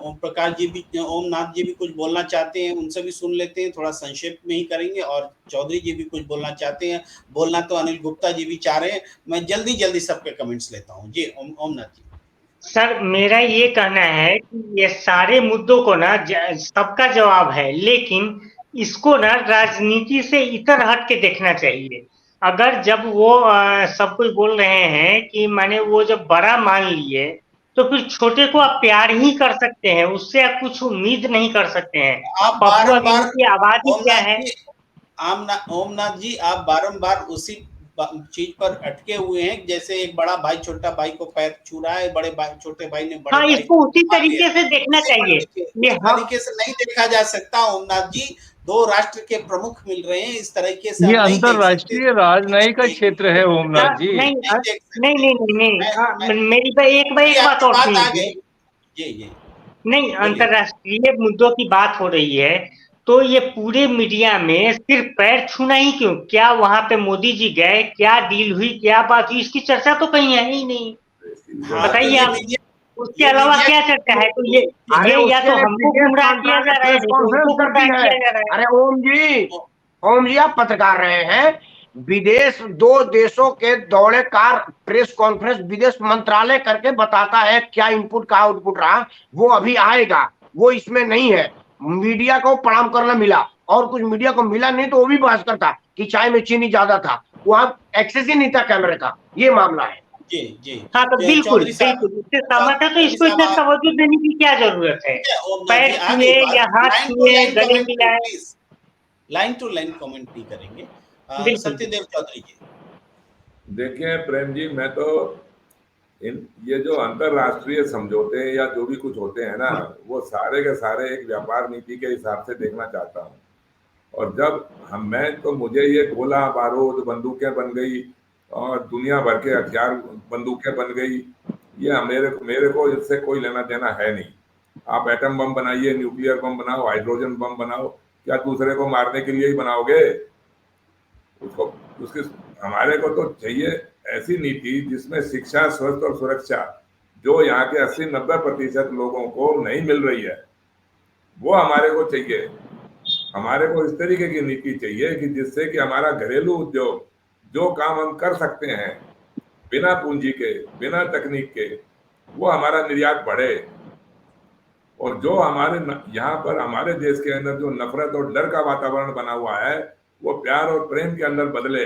ओम प्रकाश जी भी, ओमनाथ जी भी कुछ बोलना चाहते हैं, उनसे भी सुन लेते हैं, थोड़ा संक्षेप में ही करेंगे। और चौधरी जी भी कुछ बोलना चाहते हैं, बोलना तो अनिल गुप्ता जी भी चाह रहे हैं। मैं जल्दी सबके कमेंट्स लेता हूँ। जी ओमनाथ जी। सर, मेरा ये कहना है कि ये सारे मुद्दों को ना सबका जवाब है, लेकिन इसको ना राजनीति से इतर हट के देखना चाहिए। अगर जब वो सब कुछ बोल रहे हैं कि माने वो जब बड़ा मान लिए, तो फिर छोटे को आप प्यार ही कर सकते हैं, उससे आप कुछ उम्मीद नहीं कर सकते हैं। आप बारंबार की आबादी क्या है? ओमनाथ जी, आप बारंबार उसी चीज पर अटके हुए हैं, जैसे एक बड़ा भाई छोटा भाई को पैर छू रहा है, बड़े भाई छोटे भाई ने बड़े भाई इसको उसी तरीके से देखना चाहिए। ये तरीके से नहीं देखा जा सकता ओमनाथ जी। दो राष्ट्र के प्रमुख मिल रहे हैं, इस तरीके से ये अंतरराष्ट्रीय राजनयिक का क्षेत्र है ओमनाथ जी। नहीं, मेरी एक बात और सुनिए। नहीं, अंतरराष्ट्रीय मुद्दों की बात हो रही है तो ये पूरे मीडिया में सिर्फ पैर छूना ही क्यों? क्या वहां पे मोदी जी गए, क्या डील हुई, क्या बात हुई, इसकी चर्चा तो कहीं है ही नहीं। बताइए आप, उसके अलावा क्या चर्चा है? तो ये या तो हमको गुमराह किया जा रहा है, उनको गुमराह किया जा रहा है। अरे ओम जी, ओम जी आप पत्रकार रहे हैं, विदेश 2 देशों के दौरे कार प्रेस कॉन्फ्रेंस विदेश मंत्रालय करके बताता है क्या इनपुट का आउटपुट रहा, वो अभी आएगा, वो इसमें नहीं है। मीडिया को प्रणाम करना मिला और कुछ मीडिया को मिला नहीं तो वो भी बहस करता कि चाय में चीनी ज्यादा था, वहां एक्सेस ही नहीं था कैमरे का, ये मामला है। जी जी हाँ तो बिल्कुल बिल्कुल इससे सहमत है, तो इसको इतना तवज्जो देने की क्या जरूरत है? पैर छुए या हाथ छुए, गले मिलाए, लाइन टू लाइन कमेंट नहीं करेंगे। सत्यदेव चौधरी जी। देखिए प्रेम जी, मैं तो ये जो अंतरराष्ट्रीय समझौते या जो भी कुछ होते हैं ना, वो सारे के सारे एक व्यापार नीति के हिसाब से देखना चाहता हूँ। और जब मैं तो मुझे ये गोला बारूद बंदूकें बन गई और दुनिया भर के हथियार बंदूकें बन गई, ये मेरे को इससे कोई लेना देना है नहीं। आप एटम बम बनाइए, न्यूक्लियर बम बनाओ, हाइड्रोजन बम बनाओ, क्या दूसरे को मारने के लिए ही बनाओगे? उसके हमारे को तो चाहिए ऐसी नीति जिसमें शिक्षा, स्वास्थ्य और सुरक्षा जो यहाँ के 80-90% लोगों को नहीं मिल रही है, वो हमारे को चाहिए। हमारे को इस तरीके की नीति चाहिए कि जिससे कि हमारा घरेलू उद्योग जो काम हम कर सकते हैं बिना पूंजी के, बिना तकनीक के, वो हमारा निर्यात बढ़े। और जो हमारे यहाँ पर हमारे देश के अंदर जो नफरत और डर का वातावरण बना हुआ है, वो प्यार और प्रेम के अंदर बदले,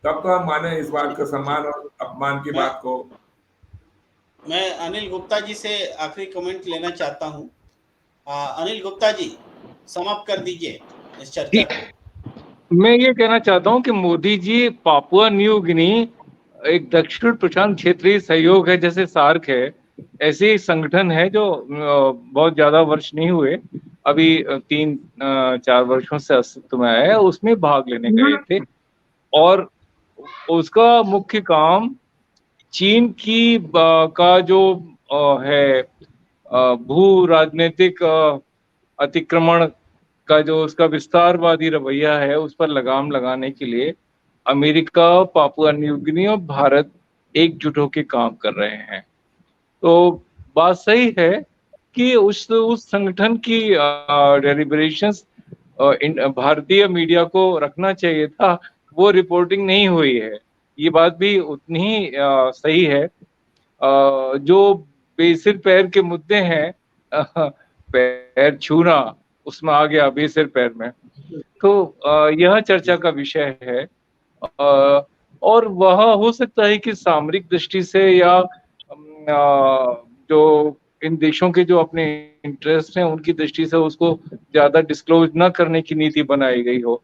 तब तो हम माने इस बात का सम्मान और अपमान की बात को। मैं अनिल गुप्ता जी से आखिरी कमेंट लेना चाहता हूँ। अनिल गुप्ता जी समाप्त कर दीजिए इस चर्चा को। मैं ये कहना चाहता हूँ कि Modi ji Papua New Guinea एक दक्षिण प्रशांत क्षेत्रीय सहयोग है, जैसे सार्क है, ऐसे संगठन है जो बहुत ज्यादा वर्ष नहीं हुए, अभी 3-4 वर्षों से अस्तित्व में आया है, उसमें भाग लेने गए थे। और उसका मुख्य काम चीन की का जो है भू राजनीतिक अतिक्रमण का जो उसका विस्तारवादी रवैया है, उस पर लगाम लगाने के लिए अमेरिका, पापुआ न्यू गिनी और भारत एकजुट होकर काम कर रहे हैं। तो बात सही है कि उस संगठन की डेलिब्रेशंस भारतीय मीडिया को रखना चाहिए था, वो रिपोर्टिंग नहीं हुई है। ये बात भी उतनी ही सही है। जो बेसिर पैर के मुद्दे हैं, पैर छूना उसमें आ गया बेसिर पैर में, तो यह चर्चा का विषय है। और वह हो सकता है कि सामरिक दृष्टि से या जो इन देशों के जो अपने इंटरेस्ट हैं उनकी दृष्टि से उसको ज्यादा डिस्क्लोज न करने की नीति बनाई गई हो,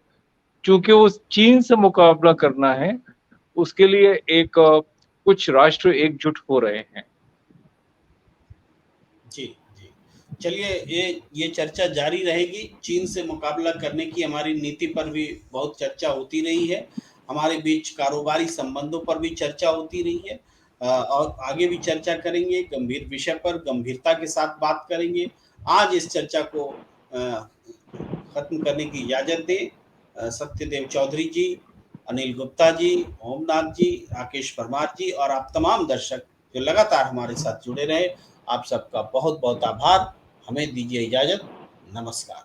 क्योंकि उस चीन से मुकाबला करना है, उसके लिए एक कुछ राष्ट्र एकजुट हो रहे हैं। जी जी, चलिए ये चर्चा जारी रहेगी। चीन से मुकाबला करने की हमारी नीति पर भी बहुत चर्चा होती रही है, हमारे बीच कारोबारी संबंधों पर भी चर्चा होती रही है, और आगे भी चर्चा करेंगे। गंभीर विषय पर गंभीरता के साथ बात करेंगे। आज इस चर्चा को खत्म करने की इजाजत दें। सत्यदेव चौधरी जी, अनिल गुप्ता जी, ओमनाथ जी, राकेश परमार जी और आप तमाम दर्शक जो लगातार हमारे साथ जुड़े रहे, आप सबका बहुत बहुत आभार। हमें दीजिए इजाजत। नमस्कार।